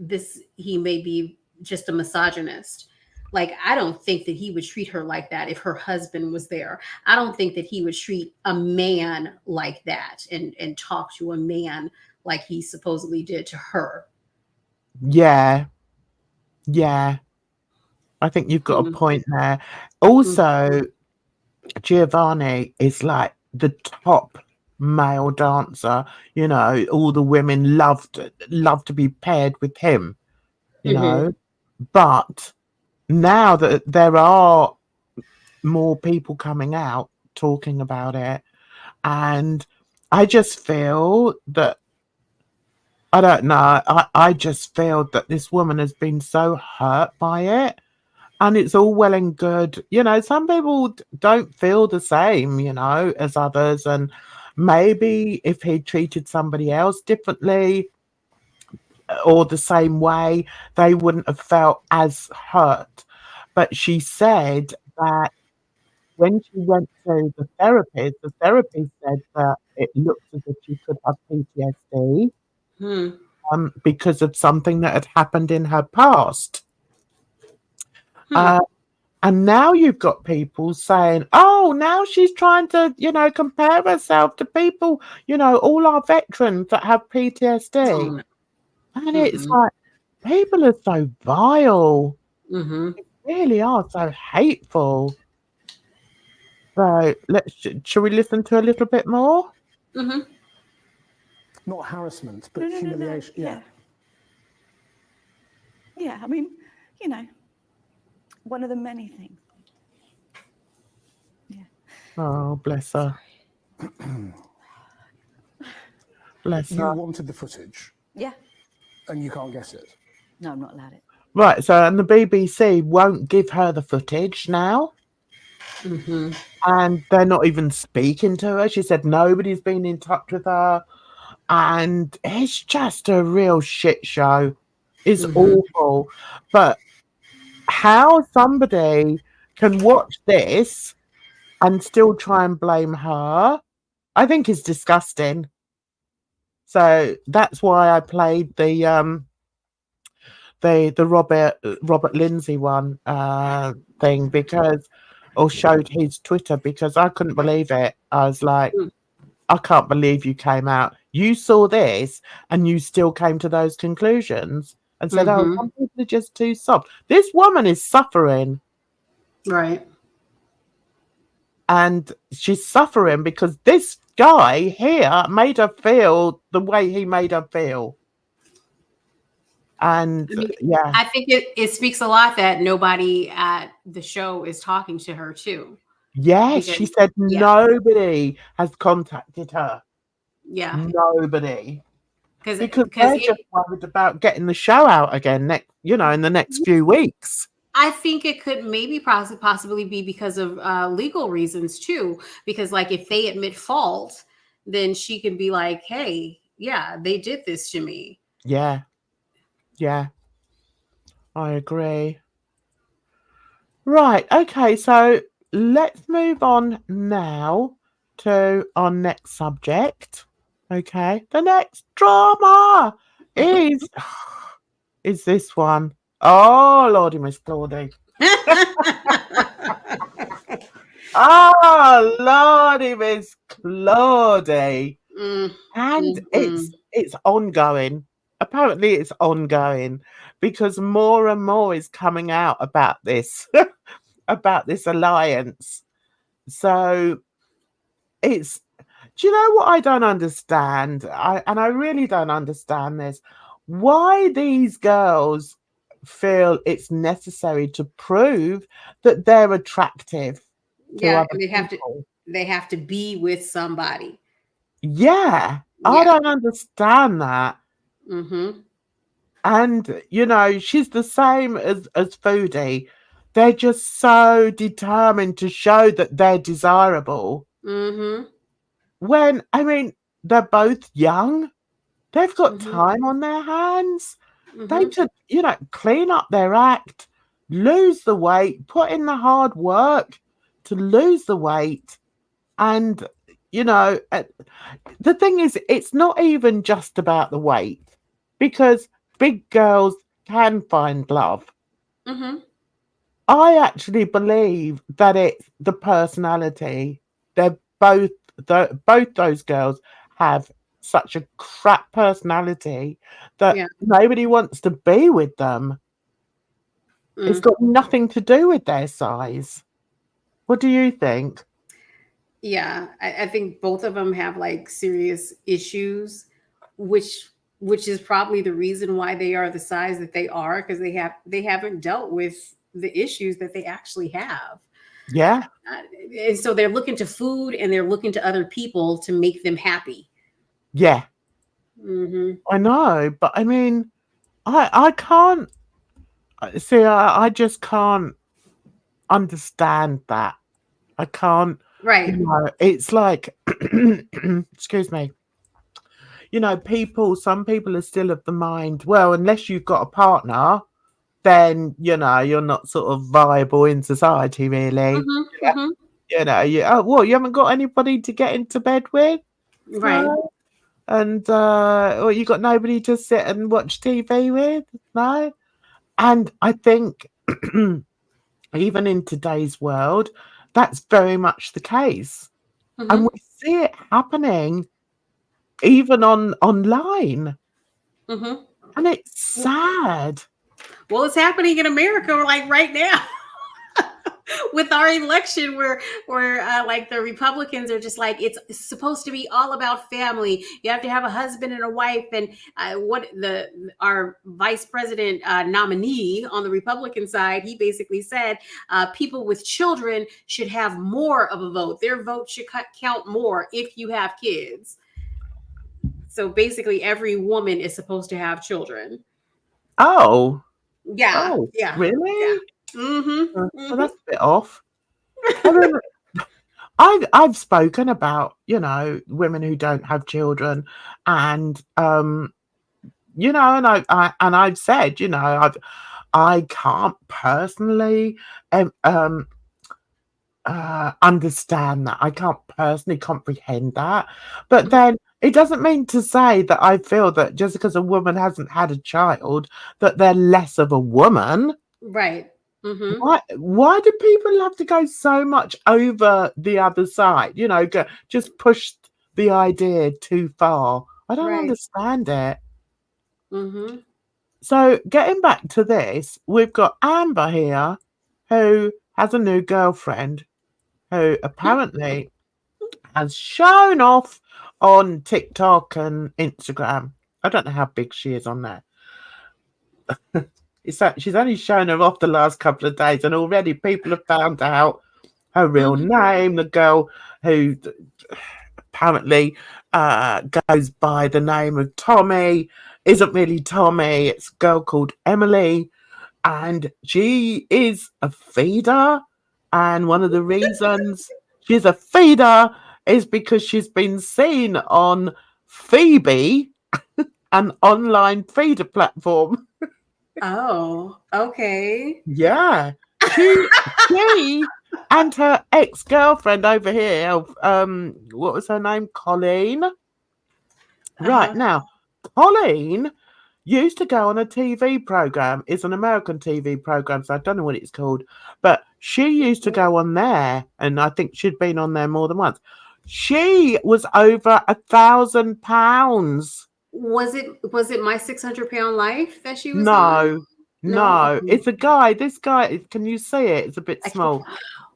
this, he may be just a misogynist. Like, I don't think that he would treat her like that if her husband was there. I don't think that he would treat a man like that and talk to a man like he supposedly did to her. Yeah. Yeah. I think you've got a point there. Also, Giovanni is like the top male dancer. You know, all the women love to be paired with him, you know. But now that there are more people coming out talking about it, and I just feel that, I don't know, I just feel that this woman has been so hurt by it. And it's all well and good. You know, some people don't feel the same, you know, as others. And maybe if he treated somebody else differently or the same way, they wouldn't have felt as hurt. But she said that when she went to the therapist said that it looks as if she could have PTSD because of something that had happened in her past. And now you've got people saying, oh, now she's trying to, you know, compare herself to people, you know, all our veterans that have PTSD. And it's like, people are so vile. They really are so hateful. So shall we listen to a little bit more? Not harassment, but No. humiliation. Yeah. Yeah, I mean, you know, one of the many things. Yeah. Oh, bless her. Bless You her. wanted the footage Yeah. and you can't get it. No, I'm not allowed it. Right, so and the BBC won't give her the footage now. And they're not even speaking to her. She said nobody's been in touch with her. And it's just a real shit show. It's awful. But how somebody can watch this and still try and blame her, I think is disgusting. So that's why I played the Robert Lindsay one thing, because, or showed his Twitter, because I couldn't believe it. I was like, I can't believe you came out. You saw this and you still came to those conclusions and said, oh, some people are just too soft. This woman is suffering. Right. And she's suffering because this guy here made her feel the way he made her feel. And I mean, yeah, I think it speaks a lot that nobody at the show is talking to her too. yes, Because, she said nobody has contacted her. Yeah. Nobody. Because Because they're just worried about getting the show out again in the next few weeks. I think it could maybe possibly be because of legal reasons too. Because like if they admit fault, then she can be like, hey, yeah, they did this to me. Yeah. Yeah. I agree. Right. Okay. So let's move on now to our next subject. Okay. The next drama is this one. Oh, Lordy, Miss Claudie. Oh, Lordy, Miss Claudie. And it's ongoing. Apparently it's ongoing because more and more is coming out about this about this alliance. So it's, do you know what I don't understand? I really don't understand this. Why these girls feel it's necessary to prove that they're attractive to other people. They have to be with somebody. Yeah. I don't understand that. And she's the same as Foodie. They're just so determined to show that they're desirable. When, I mean, they're both young. They've got time on their hands. They could, clean up their act, lose the weight, put in the hard work to lose the weight. And, you know, the thing is, it's not even just about the weight, because big girls can find love. Mm-hmm. I actually believe that it's the personality. They're both those girls have such a crap personality that Yeah. nobody wants to be with them. It's Mm. got nothing to do with their size. What do you think? Yeah, I think both of them have like serious issues, which is probably the reason why they are the size that they are, because they haven't dealt with the issues that they actually have. Yeah, And so they're looking to food and they're looking to other people to make them happy. yeah, Hmm. I know, but I mean, I can't see. I just can't understand that. I can't. You Right. know, it's like, excuse me. You know, some people are still of the mind, well, unless you've got a partner, then, you know, you're not sort of viable in society, really. Hmm. Yeah. Hmm. You know, you haven't got anybody to get into bed with? Right. No. And, or you got nobody to sit and watch TV with? No. And I think, even in today's world, that's very much the case. And Hmm. we see it happening even online. Hmm. And it's sad. Well, it's happening in America like right now. With our election, where like the Republicans are just like, it's supposed to be all about family. You have to have a husband and a wife. And our vice president nominee on the Republican side, he basically said people with children should have more of a vote. Their vote should count more if you have kids. So basically, every woman is supposed to have children. Oh, Yeah, oh, yeah, yeah. really? Mm-hmm. Well, Mm-hmm. that's a bit off. I mean, I've spoken about, you know, women who don't have children, and you know, and I've said, you know, I can't personally understand that. I can't personally comprehend that. But then it doesn't mean to say that I feel that just because a woman hasn't had a child, that they're less of a woman. Right. Mm-hmm. Why do people have to go so much over the other side? You know, just push the idea too far. I don't Right. understand it. Mm-hmm. So getting back to this, we've got Amber here, who has a new girlfriend, who apparently has shown off on TikTok and Instagram. I don't know how big she is on there. She's only shown her off the last couple of days, and already people have found out her real name. The girl who apparently goes by the name of Tommy isn't really Tommy. It's a girl called Emily, and she is a feeder. And one of the reasons she's a feeder is because she's been seen on Phoebe, an online feeder platform. Oh, okay. Yeah, she and her ex-girlfriend over here, what was her name? Colleen. Right Uh-huh. now, Colleen used to go on a TV program. It's an American TV program, so I don't know what it's called. But she used to go on there, and I think she'd been on there more than once. She was over £1,000. Was it My 600 Pound Life that she was on? No, No. no, it's a guy. This guy, can you see it? It's a bit I can't. small.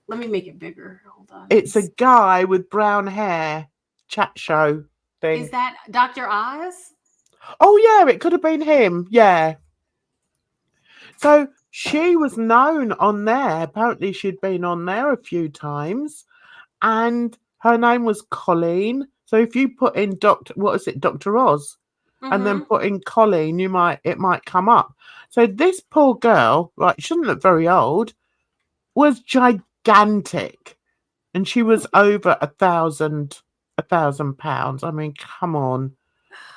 Let me make it bigger. Hold on. It's a guy with brown hair, chat show thing. Is that Dr. Oz? Oh yeah, it could have been him. Yeah. So she was known on there. Apparently, she'd been on there a few times, and her name was Colleen. So if you put in Dr. Oz, and then put in Colleen, it might come up. So this poor girl, right, she doesn't look very old, was gigantic, and she was over £1,000. I mean, come on.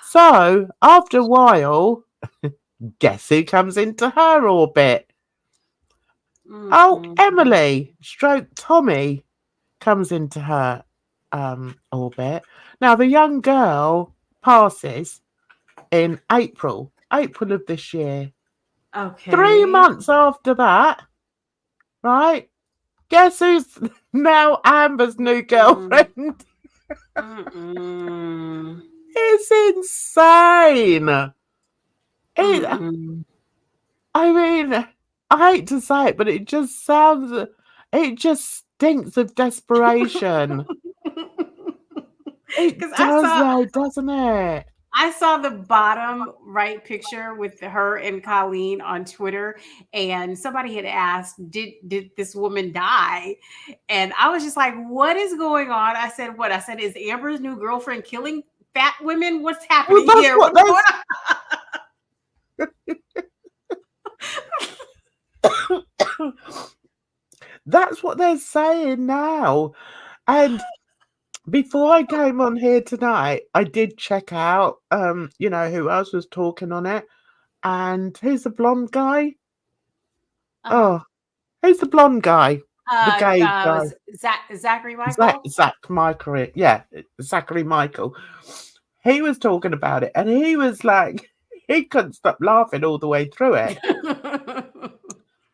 So after a while, guess who comes into her orbit? Oh, Emily, stroke Tommy, comes into her orbit. Now, the young girl passes in April of this year. Okay. 3 months after that, right? Guess who's now Amber's new girlfriend? It's insane. I mean, I hate to say it, but it just stinks of desperation. It does, though, doesn't it? I saw the bottom right picture with her and Colleen on Twitter, and somebody had asked, did this woman die? And I was just like, what is going on? I said, what? I said, is Amber's new girlfriend killing fat women? What's happening here? What's going on? That's what they're saying now. And before I came on here tonight, I did check out, you know, who else was talking on it. And who's the blonde guy? Who's the blonde guy? The gay guy. Zachary Michael? Zach Michael. Yeah, Zachary Michael. He was talking about it, and he was like, he couldn't stop laughing all the way through it.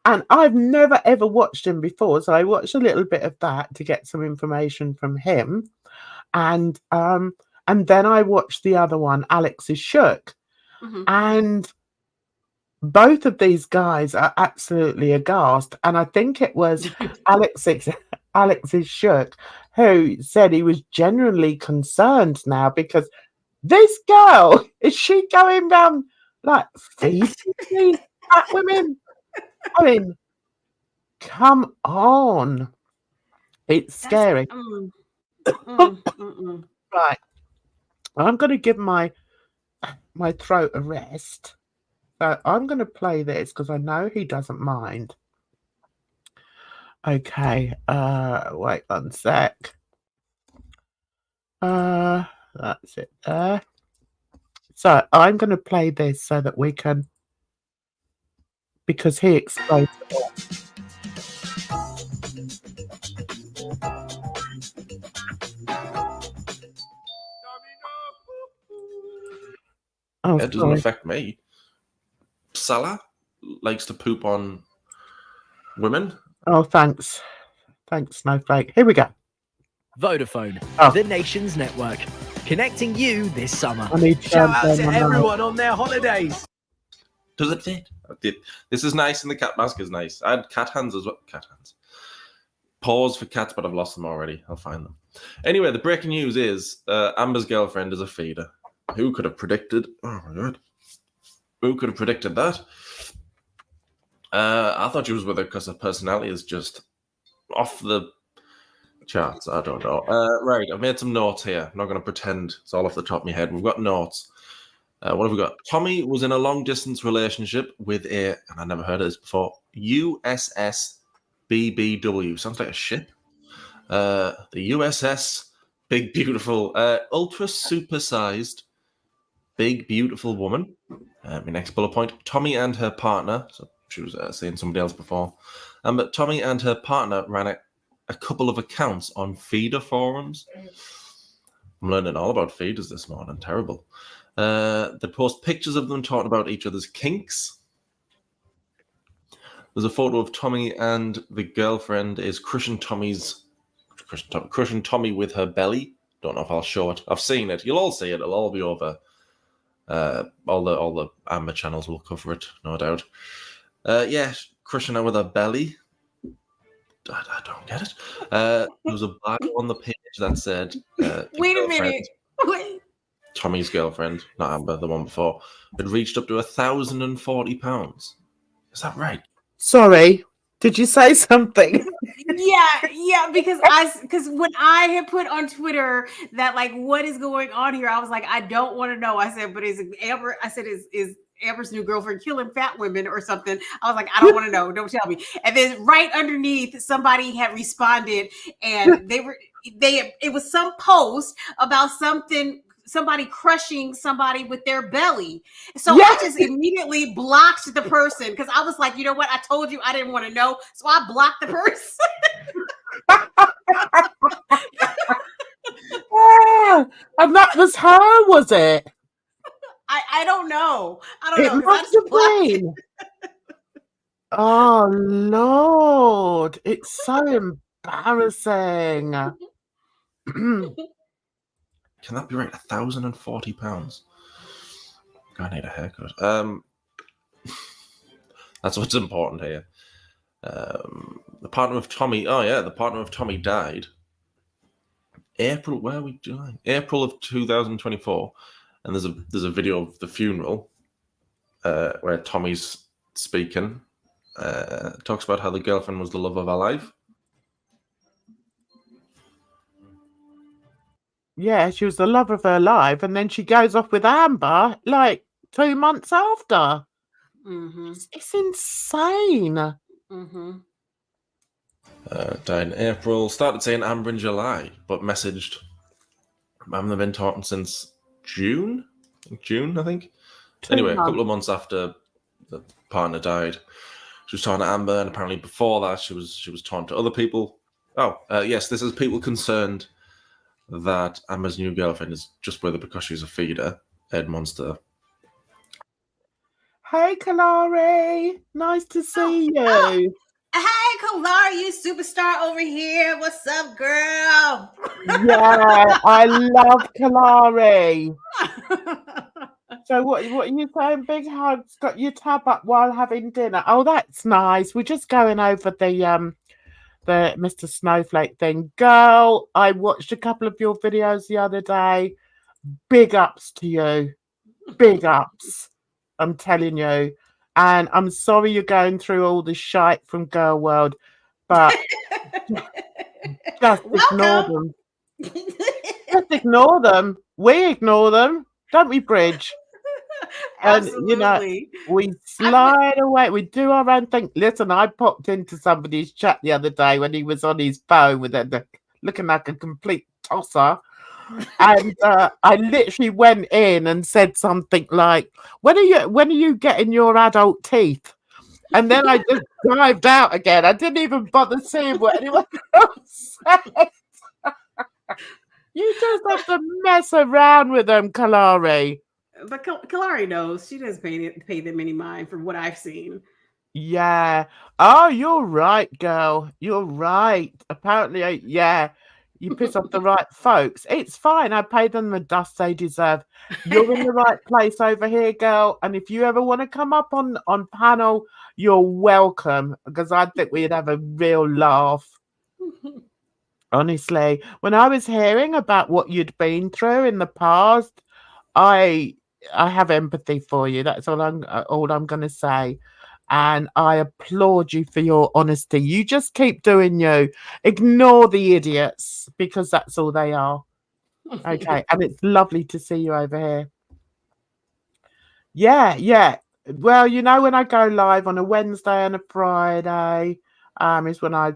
And I've never ever watched him before, so I watched a little bit of that to get some information from him, and then I watched the other one, Alex is Shook, and both of these guys are absolutely aghast. And I think it was Alex is Shook who said he was genuinely concerned now because this girl, is she going down like feeding these fat women? I mean, come on. It's scary. Right. I'm going to give my throat a rest. So I'm going to play this because I know he doesn't mind. Okay. Wait 1 sec. That's it there. So I'm going to play this so that we can, because he explains it all. Oh, it doesn't affect me. Salah likes to poop on women. Oh, thanks. Thanks, Snowflake. Here we go. Vodafone, the nation's network, connecting you this summer. Shout out to everyone on their holidays. Does it fit? This is nice, and the cat mask is nice. I had cat hands as well. Cat hands. Pause for cats, but I've lost them already. I'll find them. Anyway, the breaking news is Amber's girlfriend is a feeder. Who could have predicted? Oh my god. Who could have predicted that? I thought she was with her because her personality is just off the charts. I don't know. Right, I've made some notes here. I'm not going to pretend it's all off the top of my head. We've got notes. What have we got? Tommy was in a long-distance relationship with and I never heard of this before, USS BBW. Sounds like a ship. The USS Big Beautiful, ultra super-sized Big Beautiful Woman. My next bullet point, Tommy and her partner, so she was seeing somebody else before, but Tommy and her partner ran a couple of accounts on feeder forums. I'm learning all about feeders this morning. Terrible. They post pictures of them talking about each other's kinks. There's a photo of Tommy and the girlfriend is crushing Tommy with her belly. Don't know if I'll show it. I've seen it. You'll all see it. It'll all be over. All the Amber channels will cover it, no doubt. Yeah, crushing her with her belly. I don't get it. There was a bio on the page that said, wait a minute. Wait. Tommy's girlfriend, not Amber, the one before, had reached up to £1,040. Is that right? Sorry, did you say something? Yeah, because when I had put on Twitter that like what is going on here, I was like, I don't want to know. I said, but is Amber? I said, is Amber's new girlfriend killing fat women or something? I was like, I don't want to know. Don't tell me. And then right underneath, somebody had responded, and it was some post about something somebody crushing somebody with their belly. So Yeah. I just immediately blocked the person because I was like, you know what? I told you I didn't want to know. So I blocked the person. And that was her, was it? I don't know. I don't It know. 'Cause I must just have blocked it. been. Oh, Lord. It's so embarrassing. Can that be right? £1,040. I need a haircut. That's what's important here. The partner of Tommy. Oh yeah, the partner of Tommy died. April. Where are we? July. April of 2024. And there's a video of the funeral where Tommy's speaking. Talks about how the girlfriend was the love of her life. Yeah, she was the love of her life, and then she goes off with Amber like 2 months after. It's insane. Died in April. Started saying Amber in July, but messaged. Haven't been talking since June, I think. Anyway, a couple of months after the partner died, she was talking to Amber, and apparently before that, she was talking to other people. Oh, yes, this is people concerned that Amber's new girlfriend is just with her because she's a feeder. Ed Monster. Hey, Kalari. Nice to see you. Hey, Kalari, you superstar over here. What's up, girl? Yeah, I love Kalari. So what are you saying? Big Hugs got your tab up while having dinner. Oh, that's nice. We're just going over the Mr. Snowflake thing. Girl, I watched a couple of your videos the other day. Big ups to you. Big ups. I'm telling you. And I'm sorry you're going through all the shite from Girl World, but just ignore them. Just ignore them. We ignore them, don't we, Bridge? Absolutely. And, you know, we slide away. We do our own thing. Listen, I popped into somebody's chat the other day when he was on his phone with it, looking like a complete tosser. And I literally went in and said something like, when are you getting your adult teeth? And then I just dived out again. I didn't even bother seeing what anyone else said. You just have to mess around with them, Kalari. But Kalari knows. She doesn't pay them any mind from what I've seen. Yeah. Oh, you're right, girl. You're right. Apparently, yeah. You piss off the right folks. It's fine. I pay them the dust they deserve. You're in the right place over here, girl. And if you ever want to come up on panel, you're welcome, because I think we'd have a real laugh. Honestly, when I was hearing about what you'd been through in the past, I have empathy for you. That's all I'm going to say. And I applaud you for your honesty. You just keep doing you. Ignore the idiots, because that's all they are. Okay. And it's lovely to see you over here. Yeah. Well, you know, when I go live on a Wednesday and a Friday, is when I,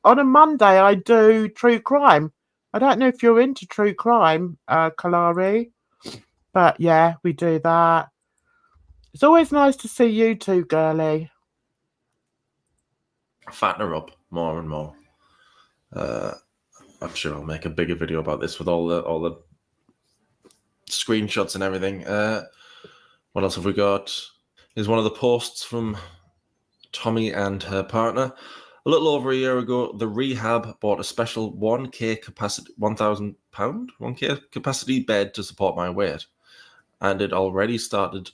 on a Monday I do true crime. I don't know if you're into true crime, Kalari, but yeah, we do that. It's always nice to see you too, girly. Fatten her up more and more. I'm sure I'll make a bigger video about this with all the screenshots and everything. What else have we got? Here's one of the posts from Tommy and her partner. A little over a year ago, the rehab bought a special 1K capacity, £1,000, 1K capacity bed to support my weight, and it's already starting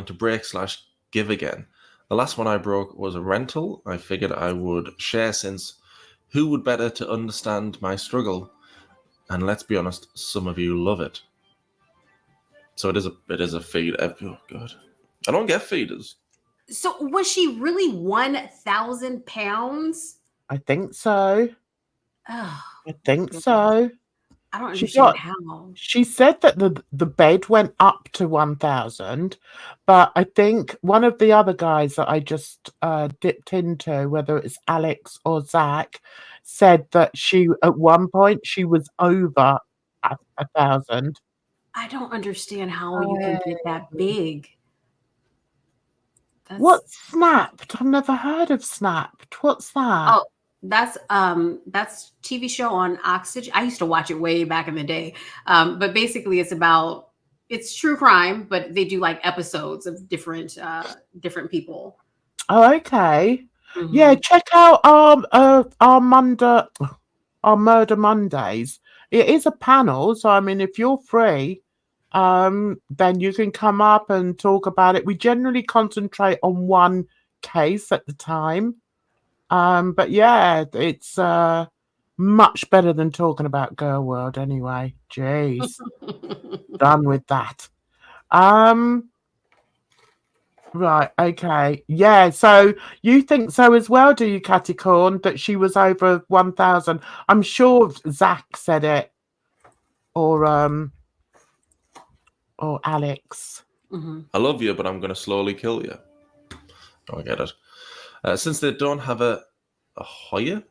to break/give again. The last one I broke was a rental. I figured I would share, since who would better to understand my struggle? And let's be honest, some of you love it. So it is a feed. Oh God, I don't get feeders. So was she really 1,000 pounds? I think so. Oh, I think so. I don't She understand got. how. She said that the bed went up to 1,000, but I think one of the other guys that I just dipped into, whether it's Alex or Zach, said that she at one point she was over 1,000. I don't understand how you can get that big. What's Snapped? I've never heard of Snapped. What's that? Oh, that's TV show on Oxygen. I used to watch it way back in the day. But basically it's true crime, but they do like episodes of different people. Oh, okay. Mm-hmm. Yeah, check out our Murder Mondays. It is a panel, so I mean, if you're free, then you can come up and talk about it. We generally concentrate on one case at the time. But yeah, it's much better than talking about Girl World anyway. Jeez. Done with that. Right, okay. Yeah, so you think so as well, do you, Caticorn, that she was over 1,000? I'm sure Zach said it. Or Alex. Mm-hmm. I love you, but I'm going to slowly kill you. Oh, I get it. Since they don't have a Hoyer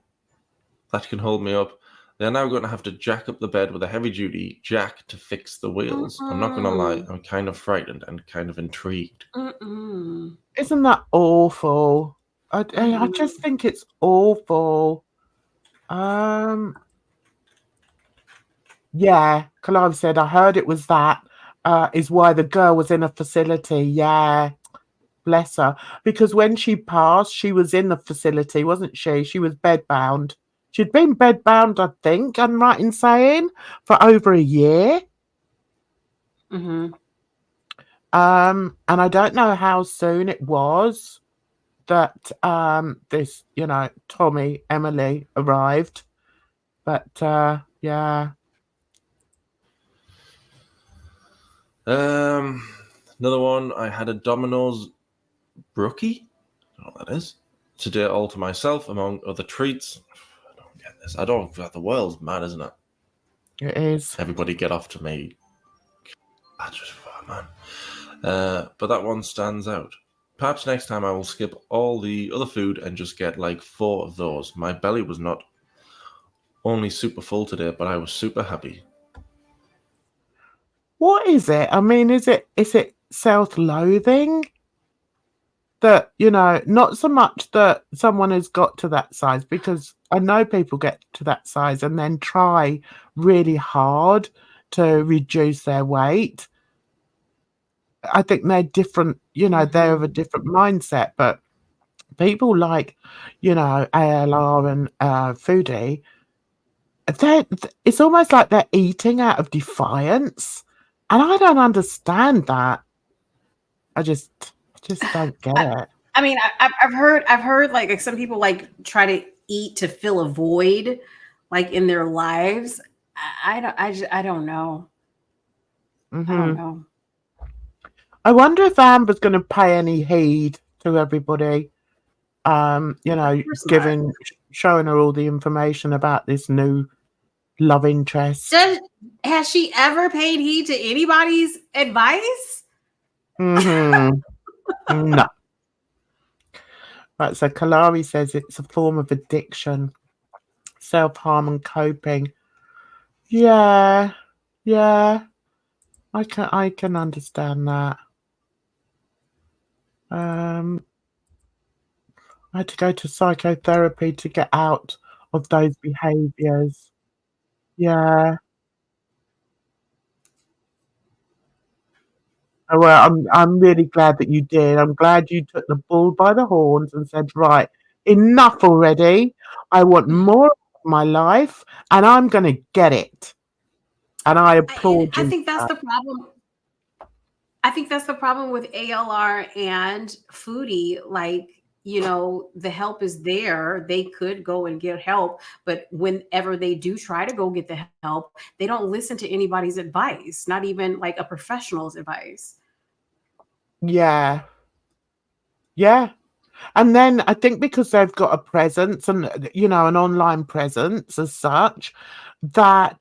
that can hold me up, they're now going to have to jack up the bed with a heavy-duty jack to fix the wheels. I'm not going to lie, I'm kind of frightened and kind of intrigued. Isn't that awful? I just think it's awful. Yeah, Kalab said, I heard it was that is why the girl was in a facility. Yeah, bless her. Because when she passed, she was in the facility, wasn't she? She was bedbound. She'd been bedbound, I think, I'm right in saying, for over a year. Mm-hmm. And I don't know how soon it was that this, Tommy, Emily arrived. But yeah. Another one, I had a Domino's brookie. I don't know what that is. Today all to myself, among other treats. I don't get this. The world's mad, isn't it? It is. Everybody get off to me. Man. But that one stands out. Perhaps next time I will skip all the other food and just get like 4 of those. My belly was not only super full today, but I was super happy. What is it? I mean, is it self-loathing? That, not so much that someone has got to that size, because I know people get to that size and then try really hard to reduce their weight. I think they're different, they're of a different mindset, but people like, ALR and FRIDAYY, it's almost like they're eating out of defiance. And I don't understand that. I just don't get it. I mean, I've heard like some people like try to eat to fill a void, like in their lives. I don't know. Mm-hmm. I don't know. I wonder if Amber's going to pay any heed to everybody. Showing her all the information about this new love interest. Has she ever paid heed to anybody's advice? Mm-hmm. No. Right, so Kalari says it's a form of addiction, self-harm and coping. Yeah. I can understand that. I had to go to psychotherapy to get out of those behaviors. Yeah. Oh, well, I'm really glad that you did. I'm glad you took the bull by the horns and said, right, enough already. I want more of my life and I'm going to get it. And I applaud you. I think that's the problem. I think that's the problem with ALR and FRIDAYY. Like, the help is there. They could go and get help. But whenever they do try to go get the help, they don't listen to anybody's advice, not even like a professional's advice. Yeah. And then I think because they've got a presence and, an online presence as such, that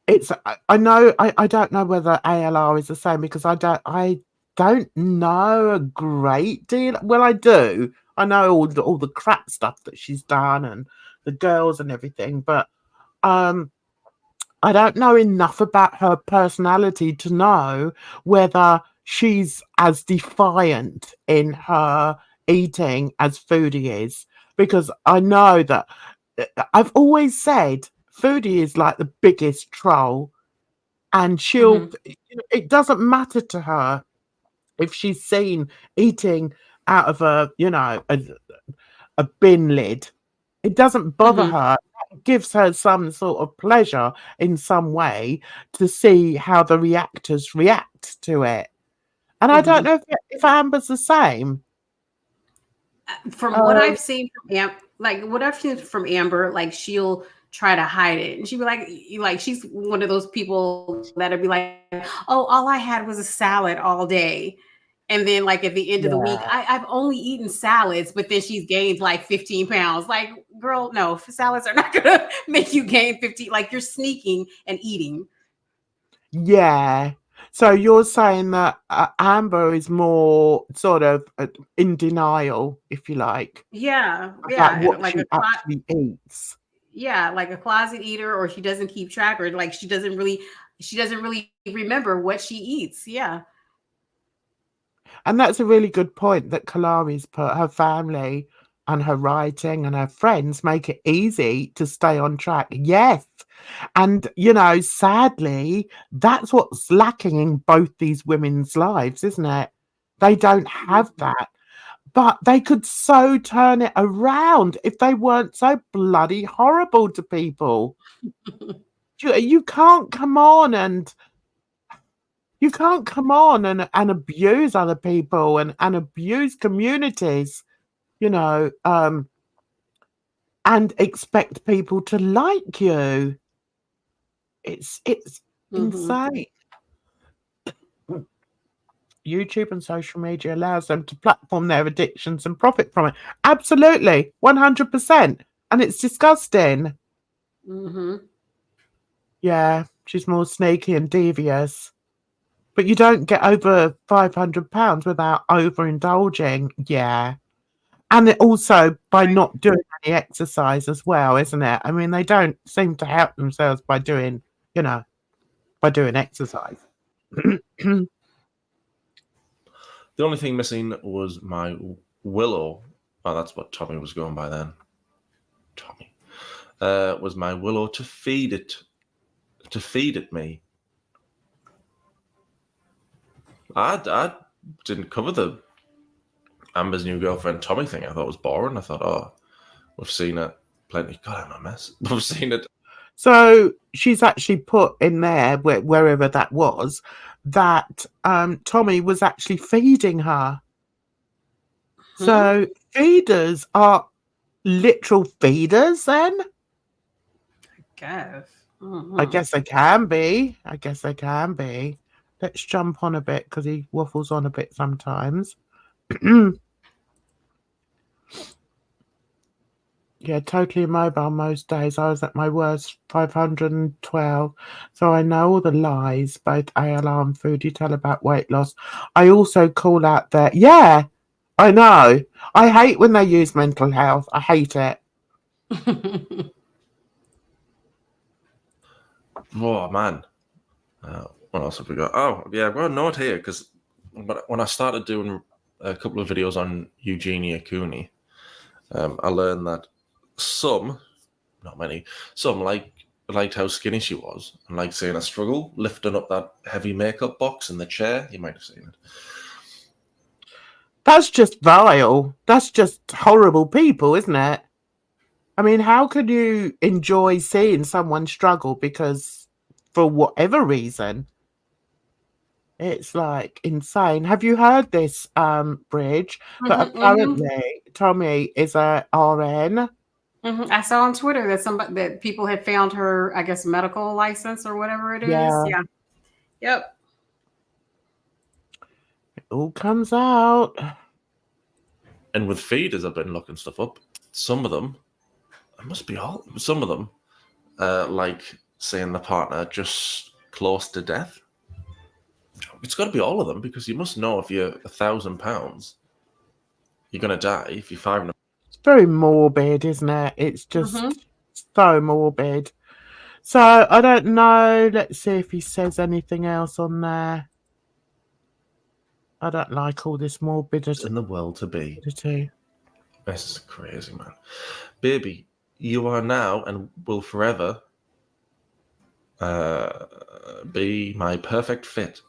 it's I know I don't know whether ALR is the same because I don't know a great deal. Well, I do. I know all the crap stuff that she's done and the girls and everything, but I don't know enough about her personality to know whether she's as defiant in her eating as Foodie is. Because I know that I've always said Foodie is like the biggest troll, and she'll, it doesn't matter to her if she's seen eating out of a bin lid. It doesn't bother her. It gives her some sort of pleasure in some way to see how the reactors react to it. And I don't know if Amber's the same. From what I've seen from Amber, like she'll try to hide it, and she'll be like she's one of those people that'll be like, "Oh, all I had was a salad all day." And then, like, at the end of the week, I've only eaten salads, but then she's gained like 15 pounds. Like, girl, no, salads are not going to make you gain 15. Like, you're sneaking and eating. Yeah. So you're saying that Amber is more sort of in denial, if you like. Yeah. About Yeah. what Like she actually eats. Yeah. Like a closet eater, or she doesn't keep track, or like she doesn't really remember what she eats. Yeah. And that's a really good point that Kalari's put. Her family and her writing and her friends make it easy to stay on track. Yes. And, sadly, that's what's lacking in both these women's lives, isn't it? They don't have that. But they could so turn it around if they weren't so bloody horrible to people. You can't come on and abuse other people and abuse communities, and expect people to like you. It's insane. YouTube and social media allows them to platform their addictions and profit from it. Absolutely, 100%. And it's disgusting. Yeah, she's more sneaky and devious. But you don't get over £500 without overindulging. Yeah. And it also by not doing any exercise as well, isn't it? I mean, they don't seem to help themselves by doing exercise. The only thing missing was my Willow. Oh, that's what Tommy was going by then. Tommy. Was my Willow to feed it me. I didn't cover the Amber's new girlfriend Tommy thing. I thought it was boring. I thought, we've seen it plenty. God, I'm a mess. We've seen it. So she's actually put in there, wherever that was, that Tommy was actually feeding her. So feeders are literal feeders then? I guess they can be. Let's jump on a bit because he waffles on a bit sometimes. Yeah, totally immobile most days. I was at my worst, 512. So I know all the lies, both ALR and Foodie tell about weight loss. I also call out that, yeah, I know. I hate when they use mental health. I hate it. Oh, man. What else have we got? Oh, yeah, I've got a note here because when I started doing a couple of videos on Eugenia Cooney, I learned that some, not many, some liked how skinny she was and liked seeing her struggle, lifting up that heavy makeup box in the chair. You might have seen it. That's just vile. That's just horrible people, isn't it? I mean, how could you enjoy seeing someone struggle because for whatever reason? It's like insane. Have you heard this, Bridge? That apparently Tommy is a RN. I saw on Twitter that people had found her, I guess, medical license or whatever it is. Yeah. Yep. It all comes out. And with feeders, I've been looking stuff up. Some of them, it must be all. Some of them, like seeing the partner just close to death. It's got to be all of them, because you must know if you're £1,000, you're going to die. If you're 500, It's very morbid, isn't it? It's just Mhm. so morbid. So I don't know. Let's see if he says anything else on there. I don't like all this morbidity. in the world to be. This is crazy, man. Baby, you are now and will forever be my perfect fit.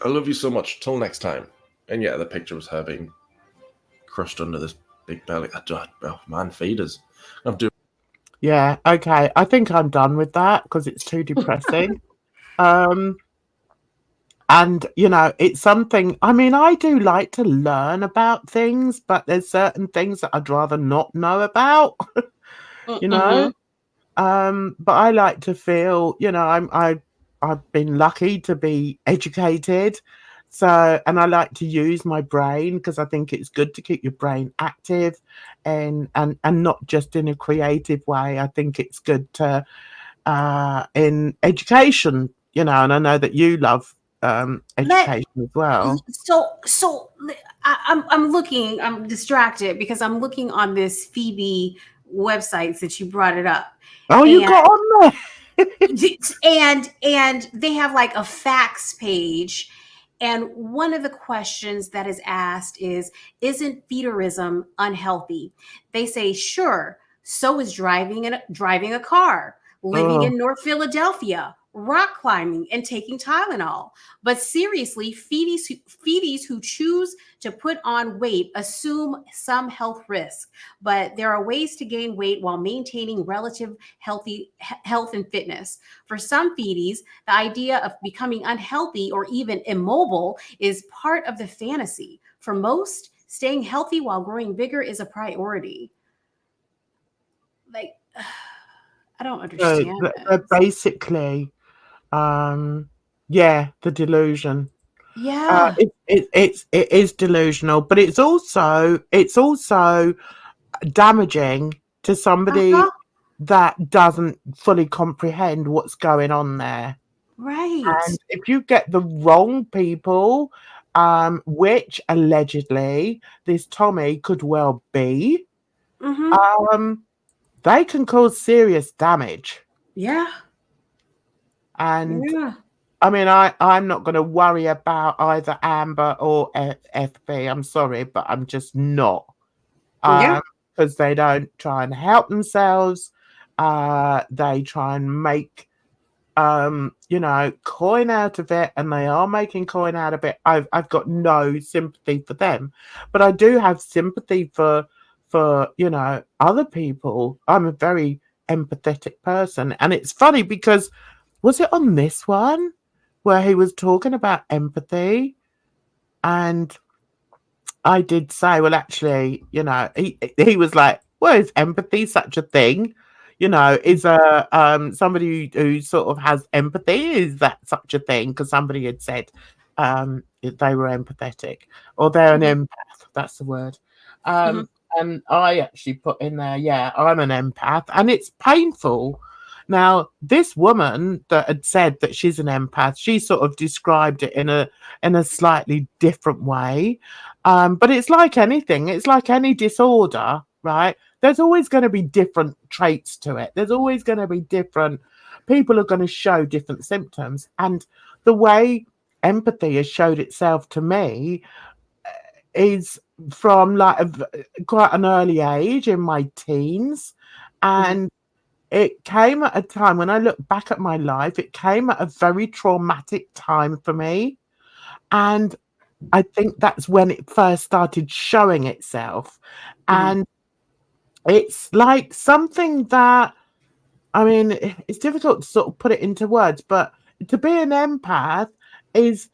I love you so much. Till next time. And yeah, the picture was her being crushed under this big belly. Oh man, feeders. I'm doing. Yeah, okay. I think I'm done with that because it's too depressing. And, you know, it's something, I mean, I do like to learn about things, but there's certain things that I'd rather not know about, you know? But I like to feel, you know, I've been lucky to be educated. So, and I like to use my brain because I think it's good to keep your brain active and not just in a creative way. I think it's good to, in education, you know, and I know that you love education as well. So I'm looking. I'm distracted because I'm looking on this Phoebe website since you brought it up. Oh, you got on there. and they have like a facts page, and one of the questions that is asked is, isn't feederism unhealthy? They say, sure, so is driving a car, living in North Philadelphia, rock climbing, and taking Tylenol. But seriously, feeties who choose to put on weight assume some health risk. But there are ways to gain weight while maintaining relative health and fitness. For some feeties, the idea of becoming unhealthy or even immobile is part of the fantasy. For most, staying healthy while growing bigger is a priority. Like, I don't understand. So basically, yeah, the delusion. Yeah. It is delusional, but it's also damaging to somebody that doesn't fully comprehend what's going on there. Right. And if you get the wrong people, which allegedly this Tommy could well be, they can cause serious damage. Yeah. And yeah. I mean, I'm not going to worry about either Amber or FB. I'm sorry, but I'm just not. Because they don't try and help themselves. They try and make, you know, coin out of it, and they are making coin out of it. I've got no sympathy for them, but I do have sympathy for you know, other people. I'm a very empathetic person, and it's funny because was it on this one where he was talking about empathy, and I did say, well, actually, you know, he was like, well, is empathy such a thing? You know, is somebody who sort of has empathy, is that such a thing? Because somebody had said they were empathetic, or they're an empath. That's the word. And I actually put in there, yeah, I'm an empath, and it's painful. Now, this woman that had said that she's an empath, she sort of described it in a slightly different way. But it's like anything, it's like any disorder, right? There's always going to be different traits to it. There's always going to be different people are going to show different symptoms. And the way empathy has showed itself to me is from like quite an early age in my teens. And it came at a time when I look back at my life, it came at a very traumatic time for me. And I think that's when it first started showing itself. And it's like something that, I mean, it's difficult to sort of put it into words, but to be an empath is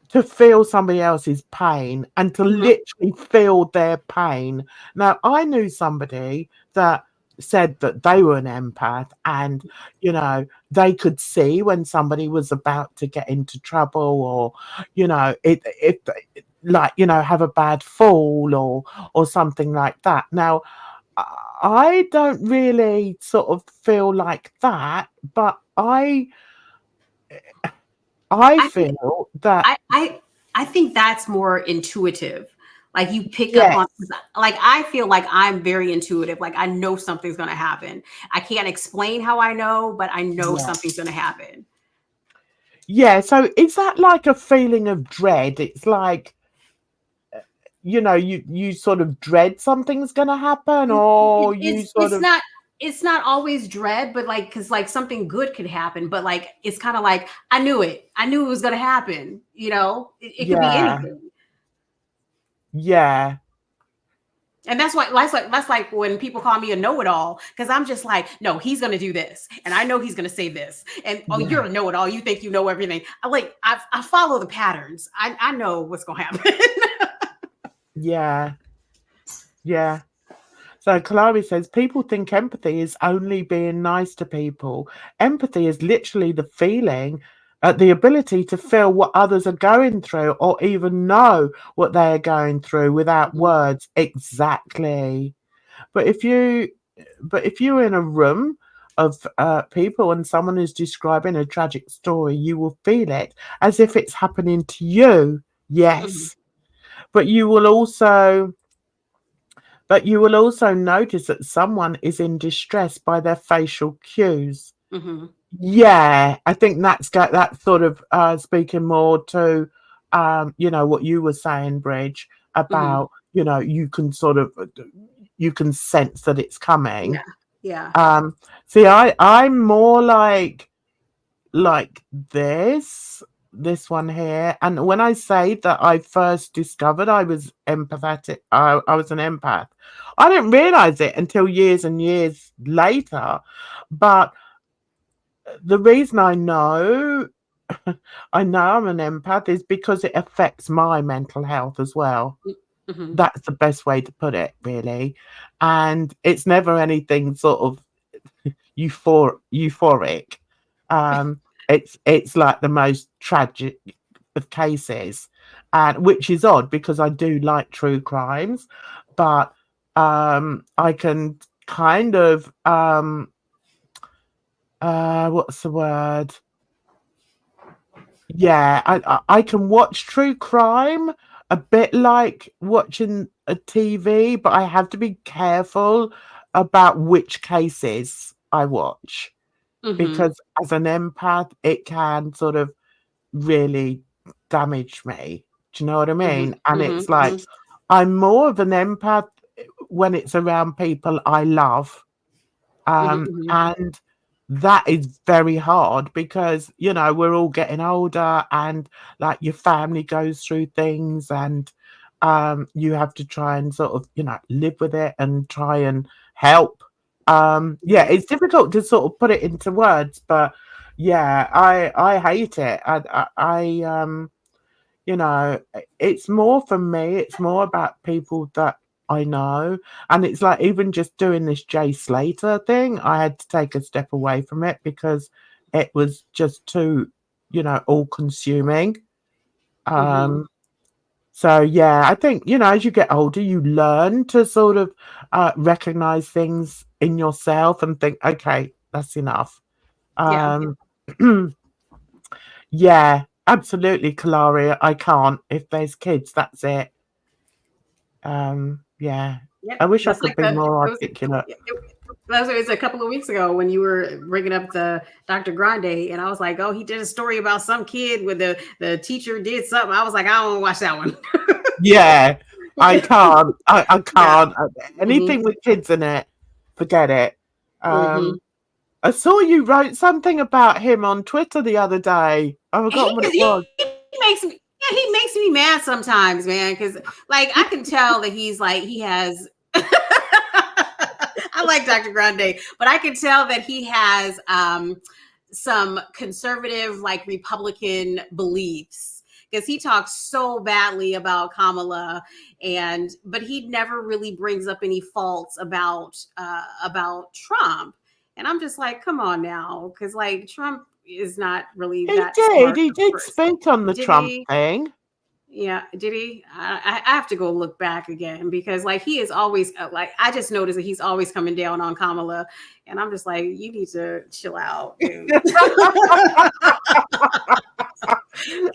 to feel somebody else's pain and to literally feel their pain. Now, I knew somebody that said that they were an empath, and you know, they could see when somebody was about to get into trouble, or you know, if like, you know, have a bad fall or something like that. Now, I don't really sort of feel like that, but I think- feel that I think that's more intuitive. Like you pick up yes. on, like I feel like I'm very intuitive. Like I know something's going to happen. I can't explain how I know, but I know something's going to happen. Yeah. So is that like a feeling of dread? It's like, you know, you sort of dread something's going to happen, or it's not always dread, but like, cause like something good could happen, but like, it's kind of like, I knew it was going to happen. You know, it could be anything. Yeah. And that's like when people call me a know-it-all, because I'm just like, no, he's gonna do this, and I know he's gonna say this, and you're a know-it-all. You think you know everything. I follow the patterns. I know what's gonna happen. Yeah. So Kalari says people think empathy is only being nice to people. Empathy is literally the feeling, the ability to feel what others are going through, or even know what they are going through without words. Exactly. But if you're in a room of people and someone is describing a tragic story, you will feel it as if it's happening to you. Yes. But you will also notice that someone is in distress by their facial cues. Yeah, I think that's sort of speaking more to you know, what you were saying, Bridge, about you know, you can sense that it's coming. Yeah. See, I'm more like this one here. And when I say that I first discovered I was empathetic, I was an empath. I didn't realize it until years and years later. But the reason I know I'm an empath is because it affects my mental health as well. That's the best way to put it, really. And it's never anything sort of euphoric. It's like the most tragic of cases, and which is odd because I do like true crimes, but I can kind of what's the word? Yeah, I can watch true crime a bit like watching a TV, but I have to be careful about which cases I watch. Because as an empath, it can sort of really damage me. Do you know what I mean? And it's like, I'm more of an empath when it's around people I love. And that is very hard because, you know, we're all getting older and like your family goes through things and you have to try and sort of, you know, live with it and try and help. Yeah, it's difficult to sort of put it into words, but yeah, I hate it. I you know, it's more for me, it's more about people that I know. And it's like even just doing this Jay Slater thing, I had to take a step away from it because it was just too, you know, all consuming. So yeah, I think, you know, as you get older, you learn to sort of recognize things in yourself and think, okay, that's enough. Yeah, absolutely, Kalaria. I can't. If there's kids, that's it. Yeah. I wish I could be more articulate. It was a couple of weeks ago when you were bringing up the Dr. Grande, and I was like, oh, he did a story about some kid with the teacher did something. I was like, I don't want to watch that one. Yeah, I can't. I can't. Anything with kids in it, forget it. I saw you wrote something about him on Twitter the other day. I forgot what it was. He makes me mad sometimes, man, because like I can tell that he's like he has I like Dr. Grande, but I can tell that he has some conservative, like Republican beliefs, because he talks so badly about Kamala, but he never really brings up any faults about Trump. And I'm just like, come on now, because like Trump is not really that smart. He did speak on the Trump thing. Yeah, did he? I have to go look back again because like he is always like I just noticed that he's always coming down on Kamala, and I'm just like, you need to chill out, dude.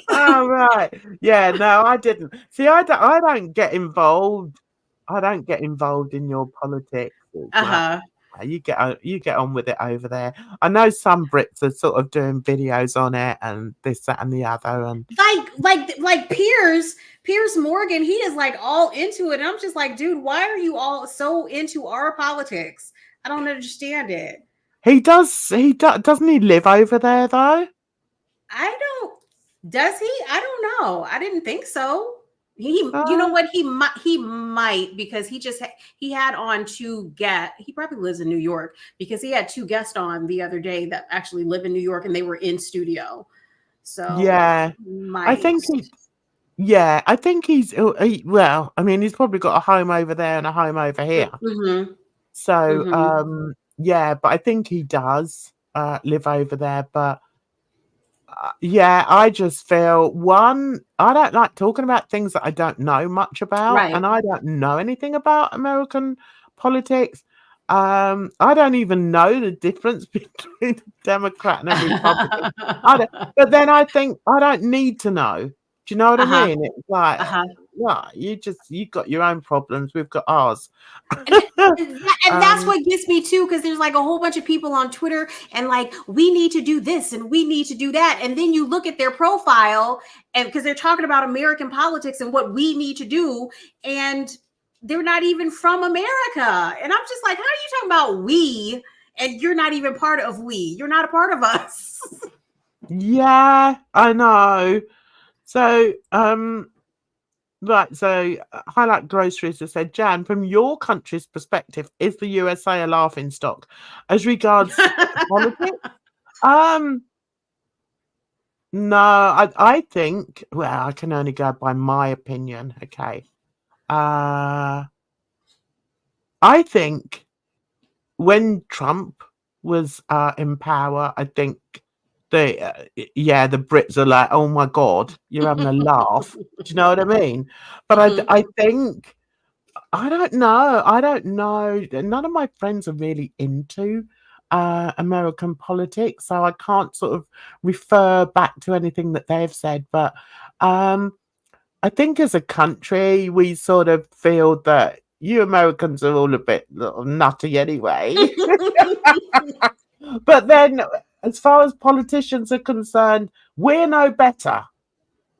Oh right, yeah. No, I didn't. See, I don't get involved. I don't get involved in your politics. It's like, you get on with it over there. I know some Brits are sort of doing videos on it and this, that, and the other, and like Piers Morgan, he is like all into it, and I'm just like, dude, why are you all so into our politics? I don't understand it. he does. Doesn't he live over there though? I don't. Does he? I don't know. I didn't think so. You know what? He might because he had on two guests. He probably lives in New York because he had two guests on the other day that actually live in New York and they were in studio. So yeah, I think he's well. I mean, he's probably got a home over there and a home over here. Mm-hmm. So Mm-hmm. yeah, but I think he does live over there. But yeah, I just feel I don't like talking about things that I don't know much about, Right. and I don't know anything about American politics. I don't even know the difference between Democrat and a Republican. But then I think I don't need to know. Do you know what I mean? It's like, well, you got your own problems. We've got ours. And that's what gets me too, because there's like a whole bunch of people on Twitter and like, we need to do this and we need to do that. And then you look at their profile and because they're talking about American politics and what we need to do. And they're not even from America. And I'm just like, how are you talking about we? And you're not even part of we. You're not a part of us. Yeah, I know. So, right. So, Highlight Groceries has said, Jan, from your country's perspective, is the USA a laughing stock as regards politics? No, I think. Well, I can only go by my opinion. Okay. I think when Trump was in power, I think the Brits are like, oh my God, you're having a laugh. Do you know what I mean? But I think I don't know. None of my friends are really into American politics, so I can't sort of refer back to anything that they've said. But I think as a country, we sort of feel that you Americans are all a bit nutty anyway. But then, as far as politicians are concerned, we're no better.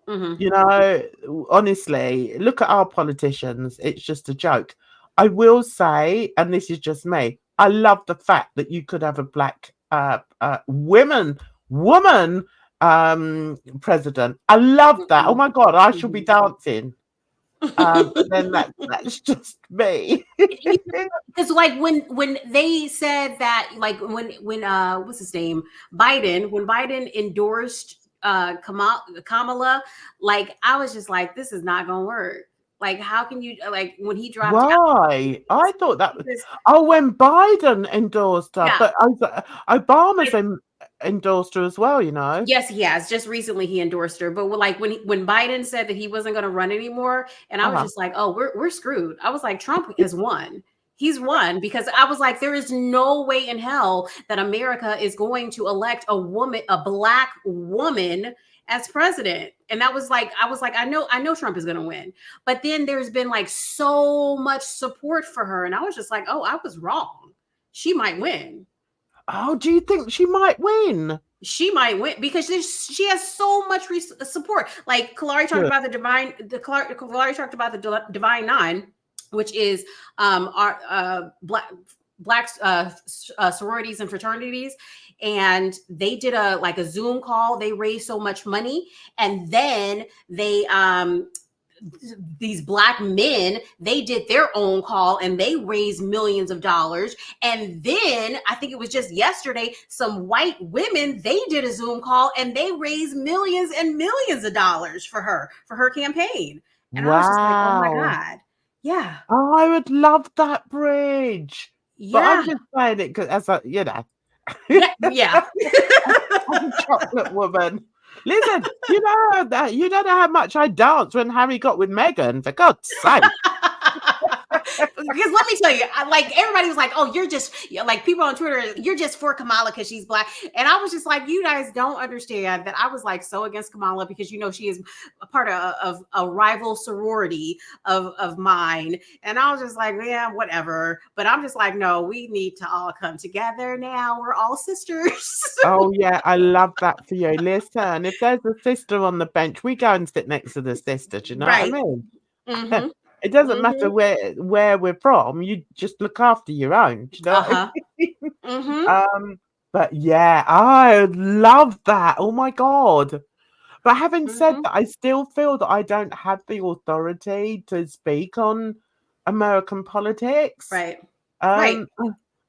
You know, honestly, look at our politicians. It's just a joke. I will say, and this is just me, I love the fact that you could have a black woman president. I love that. Oh my God, I shall be dancing. Then that's just me. It's like when they said that, like when what's his name, Biden, when Biden endorsed Kamala, like I was just like, this is not gonna work. Like, how can you, like, when he dropped Why? I thought that was when Biden endorsed her, but Obama's endorsed her as well, you know. Yes, he has. Just recently he endorsed her. But like when Biden said that he wasn't going to run anymore, and I was just like, oh, we're screwed. I was like, Trump has won. He's won, because I was like, there is no way in hell that America is going to elect a black woman as president. And that was like, I was like, I know Trump is going to win. But then there's been like so much support for her. And I was just like, oh, I was wrong. She might win. Oh, do you think she might win? She might win because she has so much support. Like Kalari talked about Kalari talked about the Divine Nine, which is our black sororities and fraternities, and they did a Zoom call. They raised so much money, and then they these black men, they did their own call and they raised millions of dollars. And then I think it was just yesterday, some white women, they did a Zoom call and they raised millions and millions of dollars for her campaign. And I was just like, oh my God. Yeah. Oh, I would love that, Bridge. Yeah. But I'm just saying it because, as a, you know, yeah. I'm a chocolate woman. Listen, you don't know how much I danced when Harry got with Meghan, for God's sake. Because let me tell you, like everybody was like, "Oh, you're just like people on Twitter. You're just for Kamala because she's black." And I was just like, "You guys don't understand that I was like so against Kamala because she is a part of a rival sorority of mine." And I was just like, "Yeah, whatever." But I'm just like, "No, we need to all come together now. We're all sisters." Oh yeah, I love that for you. Listen, if there's a sister on the bench, we go and sit next to the sister. Do you know what I mean? Mm-hmm. It doesn't matter where we're from. You just look after your own. Do you know what I mean? But yeah, I love that. Oh my God. But having said that, I still feel that I don't have the authority to speak on American politics. Right. I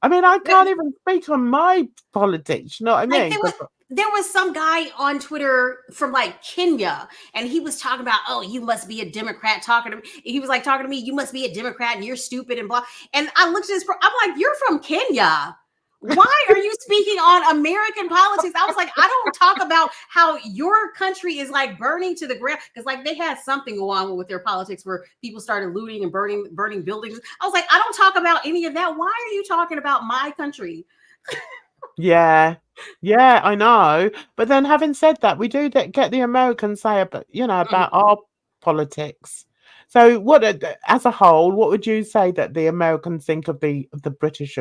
mean, I can't even speak on my politics. You know what I mean? There was some guy on Twitter from like Kenya, and he was talking about, "Oh, you must be a Democrat." Talking to me, he was like talking to me, "You must be a Democrat, and you're stupid and blah." And I looked at this, I'm like, "You're from Kenya. Why are you speaking on American politics?" I was like, "I don't talk about how your country is like burning to the ground," because like they had something go on with their politics where people started looting and burning buildings. I was like, "I don't talk about any of that. Why are you talking about my country?" Yeah, I know. But then, having said that, we do get the Americans say about about our politics. So, what as a whole, what would you say that the Americans think of the British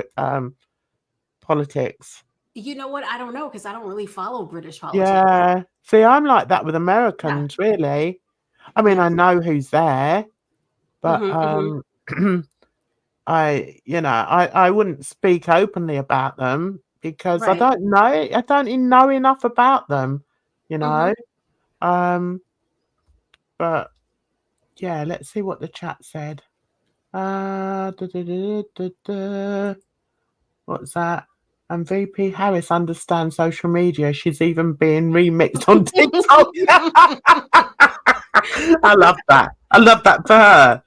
politics? You know what? I don't know because I don't really follow British politics. Yeah. See, I'm like that with Americans, really. I mean, I know who's there, but I wouldn't speak openly about them because I don't know enough about them, you know. But yeah, let's see what the chat said. What's that? And VP Harris understands social media. She's even being remixed on TikTok. I love that. I love that for her.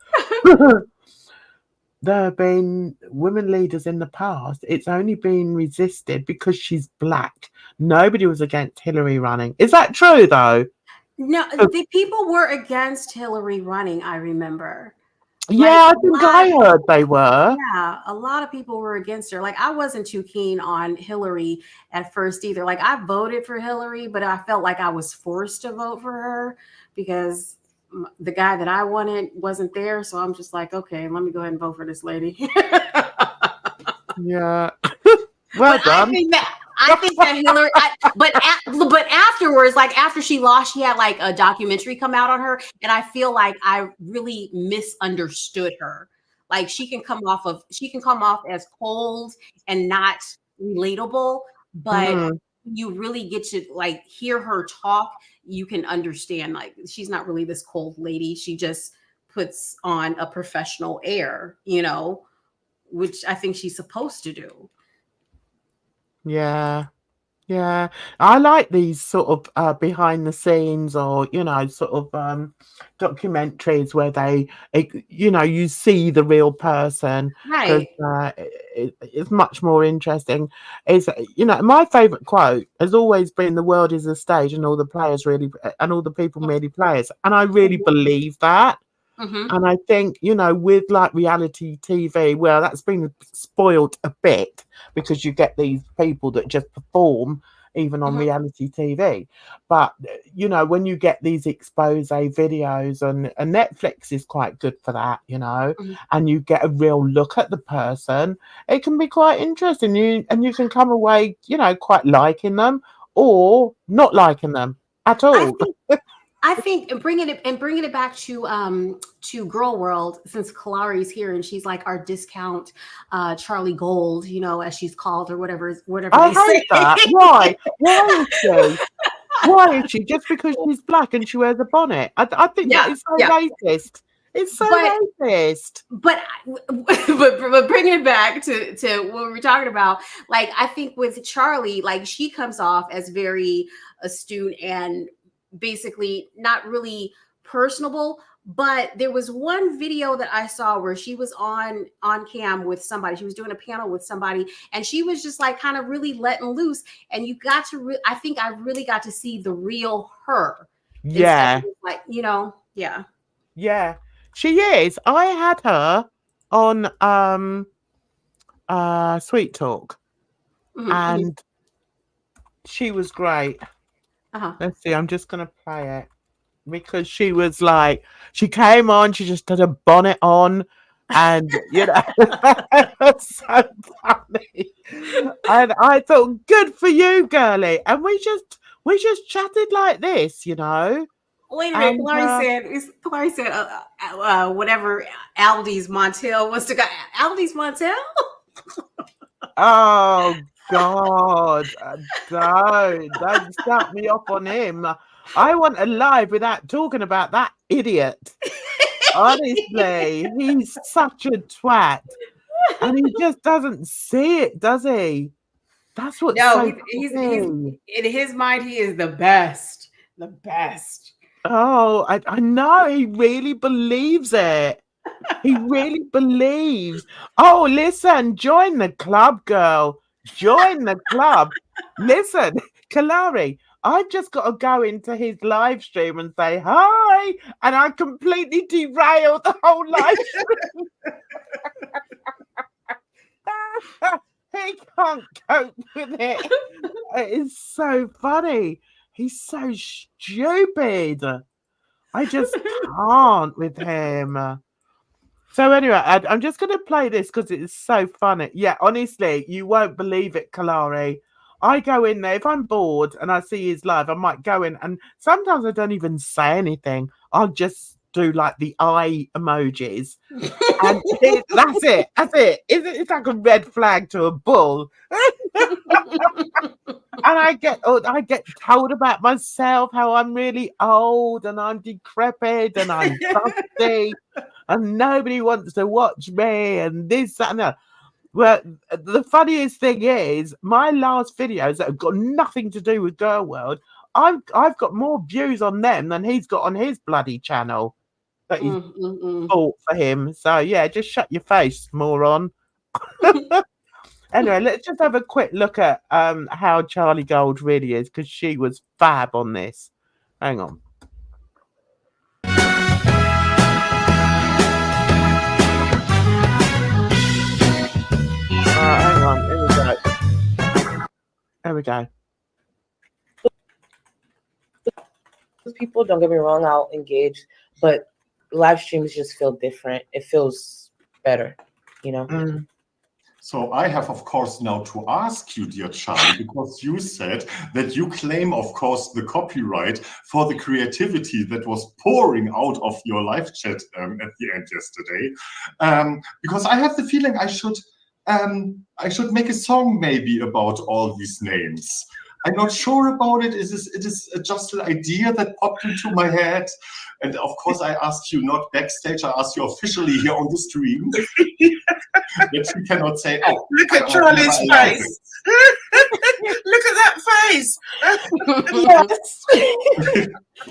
There have been women leaders in the past. It's only been resisted because she's black. Nobody was against Hillary running. Is that true, though? No, the people were against Hillary running, I remember. Yeah, I think I heard they were. Yeah, a lot of people were against her. Like, I wasn't too keen on Hillary at first either. Like, I voted for Hillary, but I felt like I was forced to vote for her because the guy that I wanted wasn't there. So I'm just like, okay, let me go ahead and vote for this lady. Yeah. Well done. I think that Hillary, but afterwards, like after she lost, she had like a documentary come out on her, and I feel like I really misunderstood her. Like she can come off as cold and not relatable, but you really get to like hear her talk, you can understand like she's not really this cold lady. She just puts on a professional air, which I think she's supposed to do. Yeah. I like these sort of behind the scenes or sort of documentaries where they you see the real person, right? It's much more interesting. Is my favorite quote has always been, "The world is a stage and all the people merely players," and I really believe that. And I think, with like reality TV, well, that's been spoiled a bit because you get these people that just perform even on reality TV. But, when you get these expose videos and Netflix is quite good for that, and you get a real look at the person, it can be quite interesting. And you can come away, quite liking them or not liking them at all. I think bringing it back to Girl World, since Kalari's here and she's like our discount Charlie Gold, as she's called or whatever. I hate that. Why? Why is she? Why is she? Just because she's black and she wears a bonnet? I think that is so racist. It's so racist. But bringing it back to what we were talking about, like I think with Charlie, like she comes off as very astute and basically not really personable. But there was one video that I saw where she was on cam with somebody. She was doing a panel with somebody, and she was just like kind of really letting loose. And you got to, I think I really got to see the real her. Yeah. Like, you know, yeah. Yeah, she is. I had her on Sweet Talk, and she was great. Let's see, I'm just gonna play it because she was like, she came on, she just had a bonnet on, and you know, it was so funny. And I thought, good for you, girlie. And we just chatted like this, you know. Wait a minute, Clary said, whatever Aldi's Montel was to go. Aldi's Montel? Oh God, don't start me off on him. I want a live without talking about that idiot. Honestly, he's such a twat, and he just doesn't see it, does he? That's what. No, he's in his mind. He is the best. The best. Oh, I know. He really believes it. He really believes. Oh, listen, join the club, girl. Join the club. Listen, Kalari, I've just got to go into his live stream and say hi. And I completely derailed the whole live stream. He can't cope with it. It is so funny. He's so stupid. I just can't with him. So anyway, I'm just going to play this because it's so funny. Yeah, honestly, you won't believe it, Kalari. I go in there, if I'm bored and I see his live, I might go in, and sometimes I don't even say anything. I'll just do like the eye emojis. And that's it. It's like a red flag to a bull. And I get told about myself, how I'm really old and I'm decrepit and I'm dusty and nobody wants to watch me and this, that, and that. Well, the funniest thing is my last videos that have got nothing to do with Girl World, I've got more views on them than he's got on his bloody channel that he's bought for him. So yeah, just shut your face, moron. Anyway, let's just have a quick look at how Charlie Gold really is, because she was fab on this. Hang on. Hang on. Here we go. There we go. People, don't get me wrong, I'll engage, but live streams just feel different. It feels better, you know? So I have, of course, now to ask you, dear Charlie, because you said that you claim, of course, the copyright for the creativity that was pouring out of your live chat at the end yesterday. Because I have the feeling I should make a song maybe about all these names. I'm not sure about it. It is just an idea that popped into my head. And of course, I asked you not backstage. I asked you officially here on the stream. That you cannot say, oh. Look at Charlie's face. Look at that face.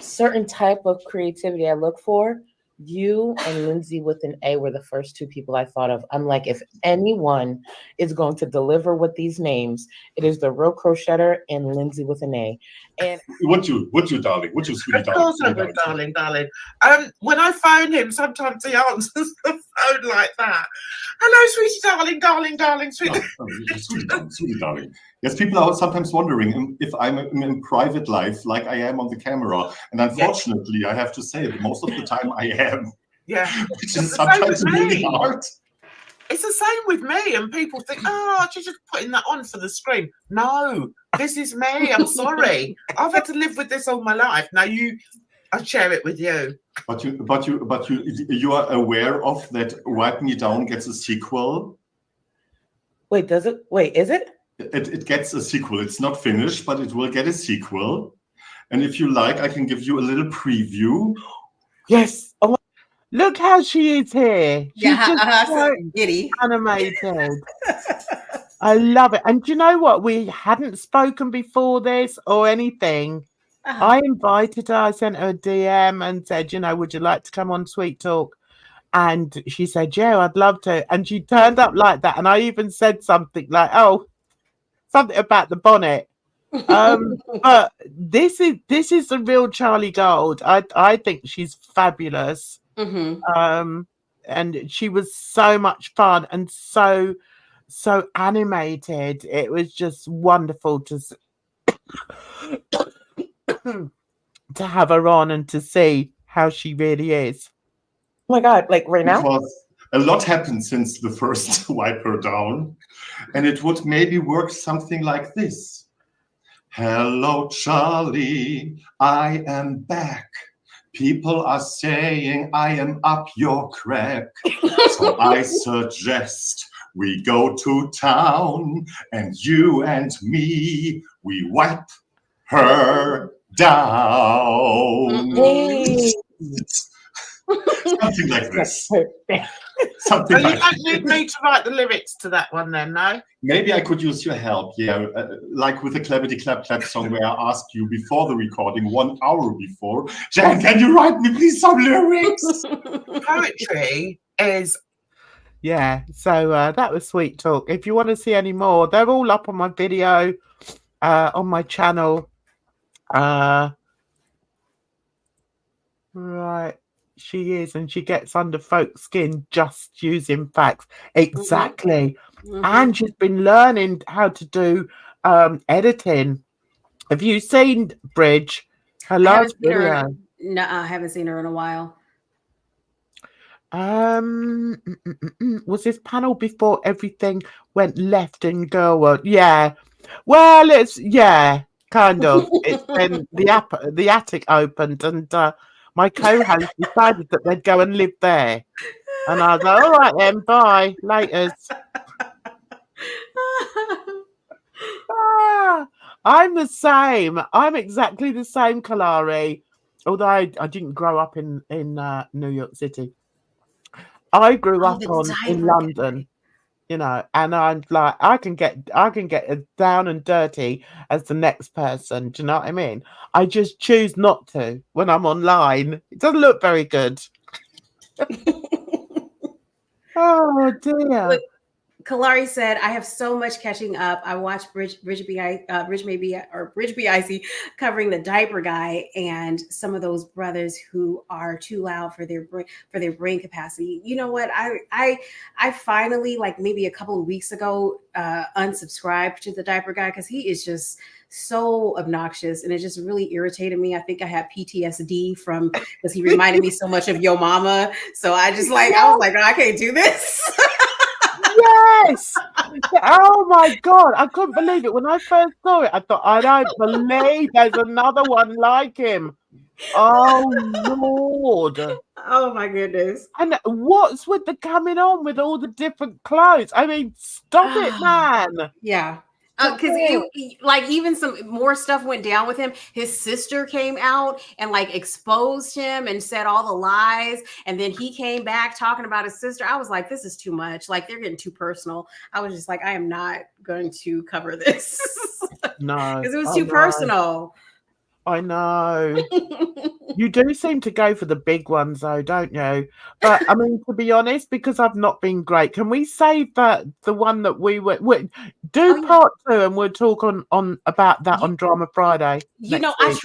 Certain type of creativity I look for. You and Lindsay with an A were the first two people I thought of. I'm like, if anyone is going to deliver with these names, it is the real crochetter and Lindsay with an A. And would you, darling? Would you, sweetie, darling? Of course I would, darling. When I phone him, sometimes he answers the phone like that. Hello, sweetie, darling, sweetie. Sweetie, darling. Yes, people are sometimes wondering if I'm in private life like I am on the camera. And unfortunately, I have to say that most of the time I am. Yeah. Which is sometimes really hard. It's the same with me, and people think, oh, she's just putting that on for the screen. No, this is me. I'm sorry. I've had to live with this all my life. Now I share it with you. But you are aware of that Wipe Me Down gets a sequel? Wait, does it? Wait, is it? It gets a sequel. It's not finished, but it will get a sequel. And if you like, I can give you a little preview. Yes. Oh, look how she is here. She's just so giddy, animated. I love it. And do you know what? We hadn't spoken before this or anything. I invited her. I sent her a DM and said, you know, would you like to come on Sweet Talk? And she said, yeah, I'd love to. And she turned up like that. And I even said something like, oh, something about the bonnet. But this is the real Charlie Gold. I think she's fabulous. And she was so much fun and so animated. It was just wonderful to to have her on and to see how she really is. Oh my God, like right now? Because a lot happened since the first Wipe Her Down, and it would maybe work something like this. Hello, Charlie, I am back. People are saying I am up your crack. So I suggest we go to town, and you and me, we wipe her down. Hey. Something like this. Something So like you don't need me to write the lyrics to that one then, no? Maybe I could use your help, yeah, like with the Clappity Clap Clap song where I asked you before the recording, 1 hour before, Jan, can you write me please some lyrics? Poetry is... Yeah, so that was Sweet Talk. If you want to see any more, they're all up on my video, on my channel. Right, she is, and she gets under folks' skin just using facts. Exactly. And she's been learning how to do editing. Have you seen Bridge? Her last video. No, I haven't seen her in a while. Was this panel before everything went left in Girl World? Yeah. Well, it's kind of. It's when the attic opened and my co-host decided that they'd go and live there. And I was like, all right then, bye. Laters. I'm the same. I'm exactly the same, Kalari. Although I didn't grow up in New York City. I grew up in London, you know, and I'm like, I can get as down and dirty as the next person. Do you know what I mean? I just choose not to when I'm online. It doesn't look very good. Oh dear. Look, Kalari said, I have so much catching up. I watched Bridget BIC covering the diaper guy and some of those brothers who are too loud for their brain capacity. You know what? I finally, like maybe a couple of weeks ago, unsubscribed to the diaper guy because he is just so obnoxious and it just really irritated me. I think I had PTSD from because he reminded me so much of Yo Mama. So I just I was like, oh, I can't do this. Yes. Oh my God. I couldn't believe it. When I first saw it, I thought, I don't believe there's another one like him. Oh Lord. Oh my goodness. And what's with the coming on with all the different clothes? I mean, stop it, man. Yeah. Because like even some more stuff went down with him. His sister came out and like exposed him and said all the lies. And then he came back talking about his sister. I was like, this is too much. Like they're getting too personal. I was just like, I am not going to cover this. No. Because it was too personal. I know. You do seem to go for the big ones though, don't you? But I mean, to be honest, because I've not been great, can we save that the one that we do part 2 and we'll talk on about that on Drama Friday? You know, week.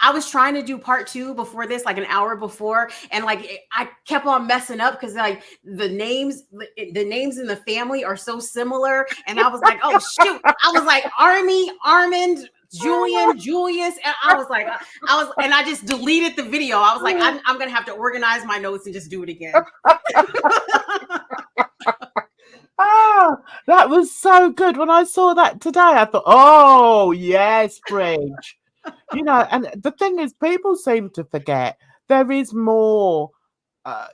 I was trying to do part 2 before this, like an hour before, and like I kept on messing up because like the names in the family are so similar, and I was like, oh shoot, I was like Armand, Julian, Julius, and I just deleted the video. I was like, I'm gonna have to organize my notes and just do it again. That was so good. When I saw that today, I thought, oh yes, Bridge. You know, and the thing is, people seem to forget there is more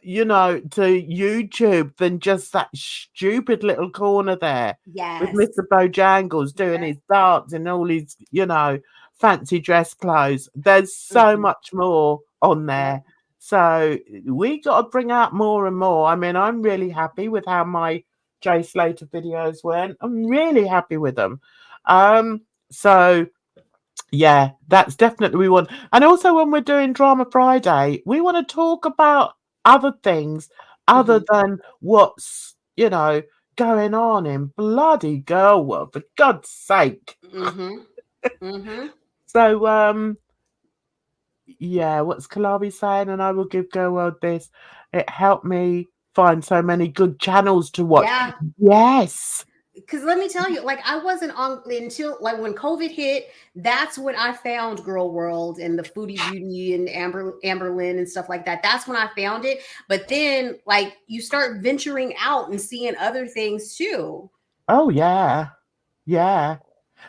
you know, to YouTube than just that stupid little corner there. Yes. With Mr. Bojangles doing his dance and all his, you know, fancy dress clothes. There's so much more on there. So we got to bring out more and more. I mean, I'm really happy with how my Jay Slater videos went. I'm really happy with them. So Yeah, that's definitely we want. And also when we're doing Drama Friday, we want to talk about other things other than what's, going on in bloody girl world, for God's sake. So, yeah, what's Kalari saying? And I will give Girl World this. It helped me find so many good channels to watch. Yeah. Yes. Because let me tell you, like, I wasn't on until like when COVID hit. That's when I found Girl World and the Foodie Beauty and Amberlynn and stuff like that. That's when I found it. But then, like, you start venturing out and seeing other things too. Oh yeah, yeah.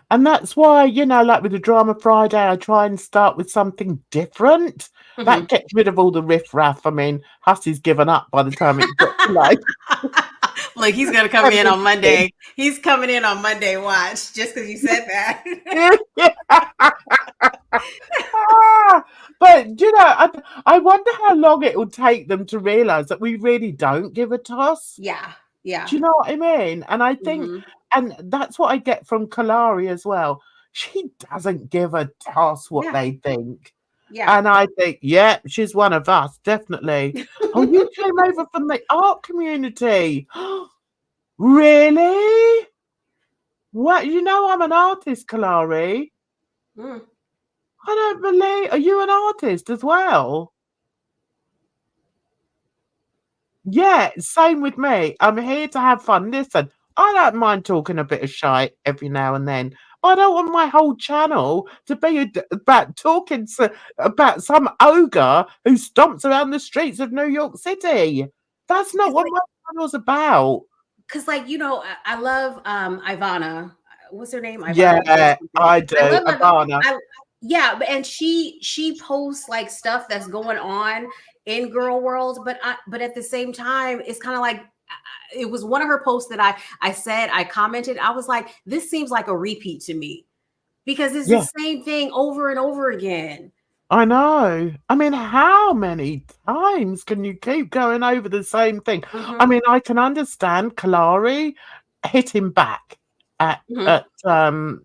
And that's why, like with the Drama Friday, I try and start with something different. That gets rid of all the riffraff. I mean, Hussey's given up by the time it got to like. Look, he's gonna come in on Monday. He's coming in on Monday. Watch, just because you said that. But I wonder how long it will take them to realize that we really don't give a toss. Yeah, yeah. Do you know what I mean? And I think, and that's what I get from Kalari as well. She doesn't give a toss what they think. Yeah. And I think, yeah, she's one of us, definitely. Oh, you came over from the art community. Really? What? I'm an artist, Kalari. I don't believe. Are you an artist as well? Yeah, same with me. I'm here to have fun. Listen, I don't mind talking a bit of shite every now and then. I don't want my whole channel to be about talking about some ogre who stomps around the streets of New York City. That's not what my channel's about. Because, like, I love Ivana. What's her name? Ivana. Yeah, I do. I love Ivana. Yeah, and she posts like stuff that's going on in Girl World, but at the same time, it's kind of like it was one of her posts that I commented. I was like, this seems like a repeat to me because it's the same thing over and over again. I know. I mean, how many times can you keep going over the same thing? I mean, I can understand Kalari hitting back at Foodie.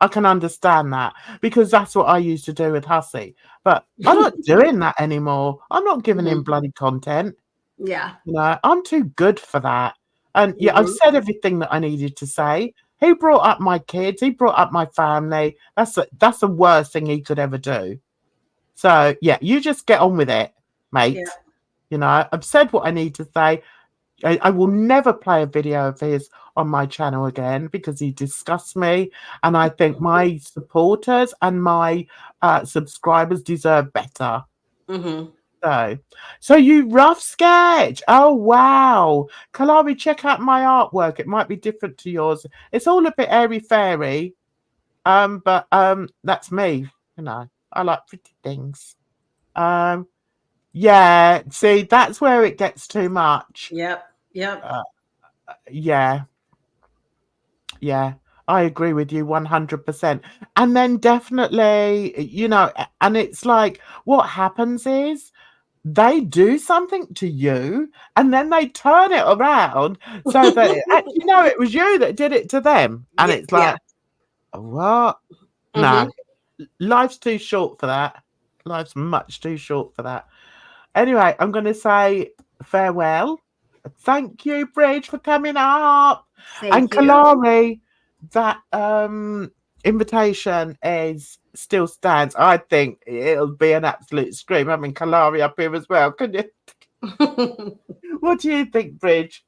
I can understand that because that's what I used to do with Hussey. But I'm not doing that anymore. I'm not giving him bloody content. Yeah. I'm too good for that. And yeah, I've said everything that I needed to say. He brought up my kids. He brought up my family. That's the worst thing he could ever do. So yeah, you just get on with it, mate. Yeah. I've said what I need to say. I will never play a video of his on my channel again because he disgusts me. And I think my supporters and my subscribers deserve better. So you rough sketch. Oh, wow. Kalari, check out my artwork. It might be different to yours. It's all a bit airy-fairy. But that's me. I like pretty things. Yeah, see, that's where it gets too much. Yep. Yeah, I agree with you 100%. And then definitely, and it's like what happens is they do something to you and then they turn it around so that actually no, it was you that did it to them. And it's like, what? No, life's too short for that. Life's much too short for that. Anyway, I'm going to say farewell. Thank you, Bridge, for coming up. And Kalari, that invitation still stands. I think it'll be an absolute scream having Kalari up here as well. Couldn't you? What do you think, Bridge?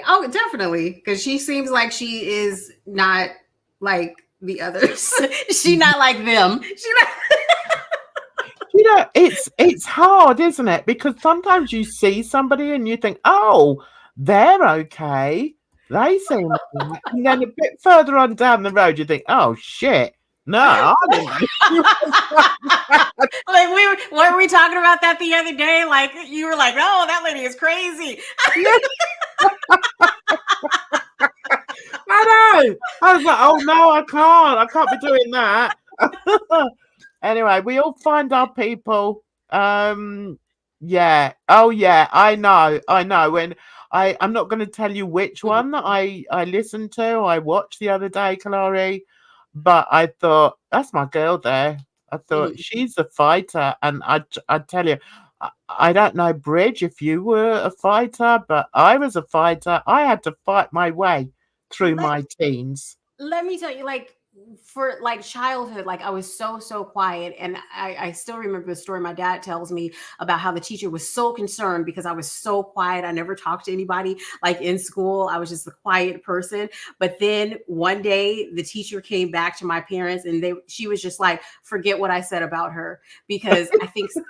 Oh, definitely, because she seems like she is not like the others. She's not like them. It's hard, isn't it? Because sometimes you see somebody and you think, oh, they're okay. They seem okay. And then a bit further on down the road, you think, oh, shit. No, I didn't. Like weren't we talking about that the other day? Like you were like, oh, that lady is crazy. I know. I was like, oh no, I can't be doing that. Anyway, we all find our people. Yeah. Oh yeah, I know. When I'm not going to tell you which one I listened to, I watched the other day, Kalari. but I thought, that's my girl there. I thought Mhm. she's a fighter, and I tell you, I don't know, Bridge, if you were a fighter, but I was a fighter. I had to fight my way through Let, my teens. let me tell you, like, for like childhood, like I was so quiet, and I still remember the story my dad tells me about how the teacher was so concerned because I was so quiet. I never talked to anybody. Like in school, I was just a quiet person. But then one day the teacher came back to my parents, and she was just like, forget what I said about her, because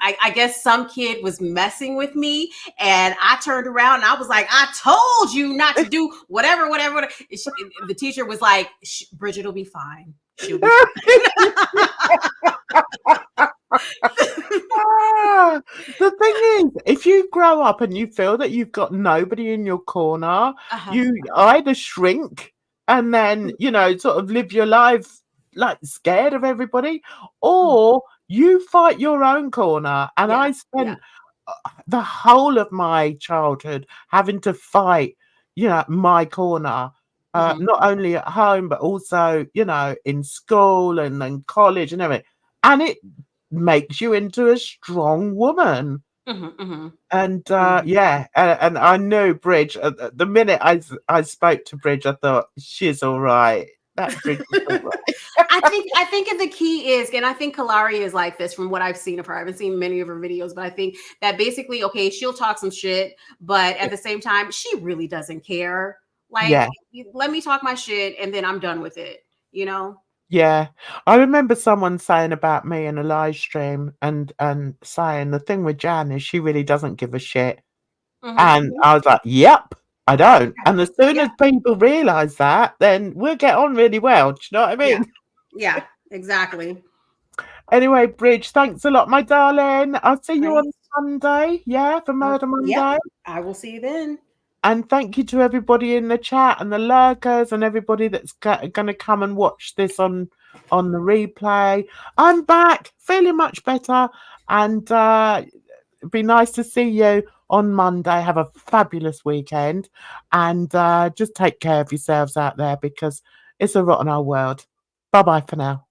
I guess some kid was messing with me, and I turned around and I was like, I told you not to do whatever. The teacher was like, Bridget will be fine. She'll be fine. The thing is, if you grow up and you feel that you've got nobody in your corner, you either shrink and then, sort of live your life like scared of everybody, or you fight your own corner. And I spent the whole of my childhood having to fight, my corner. Not only at home, but also, in school and then college and everything. And it makes you into a strong woman. And and I knew Bridge. The minute I spoke to Bridge, I thought, she's all right. That Bridge is all right. I think the key is, and I think Kalari is like this from what I've seen of her. I haven't seen many of her videos, but I think that basically, okay, she'll talk some shit, but at the same time, she really doesn't care. Like, let me talk my shit, and then I'm done with it. Yeah, I remember someone saying about me in a live stream, and saying the thing with Jan is she really doesn't give a shit. And I was like, yep, I don't. And as soon as people realize that, then we'll get on really well. Do you know what I mean? Yeah, exactly. Anyway, Bridge, thanks a lot, my darling. I'll see you on Sunday, for Murder Monday. Yep, I will see you then. And thank you to everybody in the chat and the lurkers and everybody that's going to come and watch this on the replay. I'm back, feeling much better, and it'd be nice to see you on Monday. Have a fabulous weekend, and just take care of yourselves out there, because it's a rotten old world. Bye-bye for now.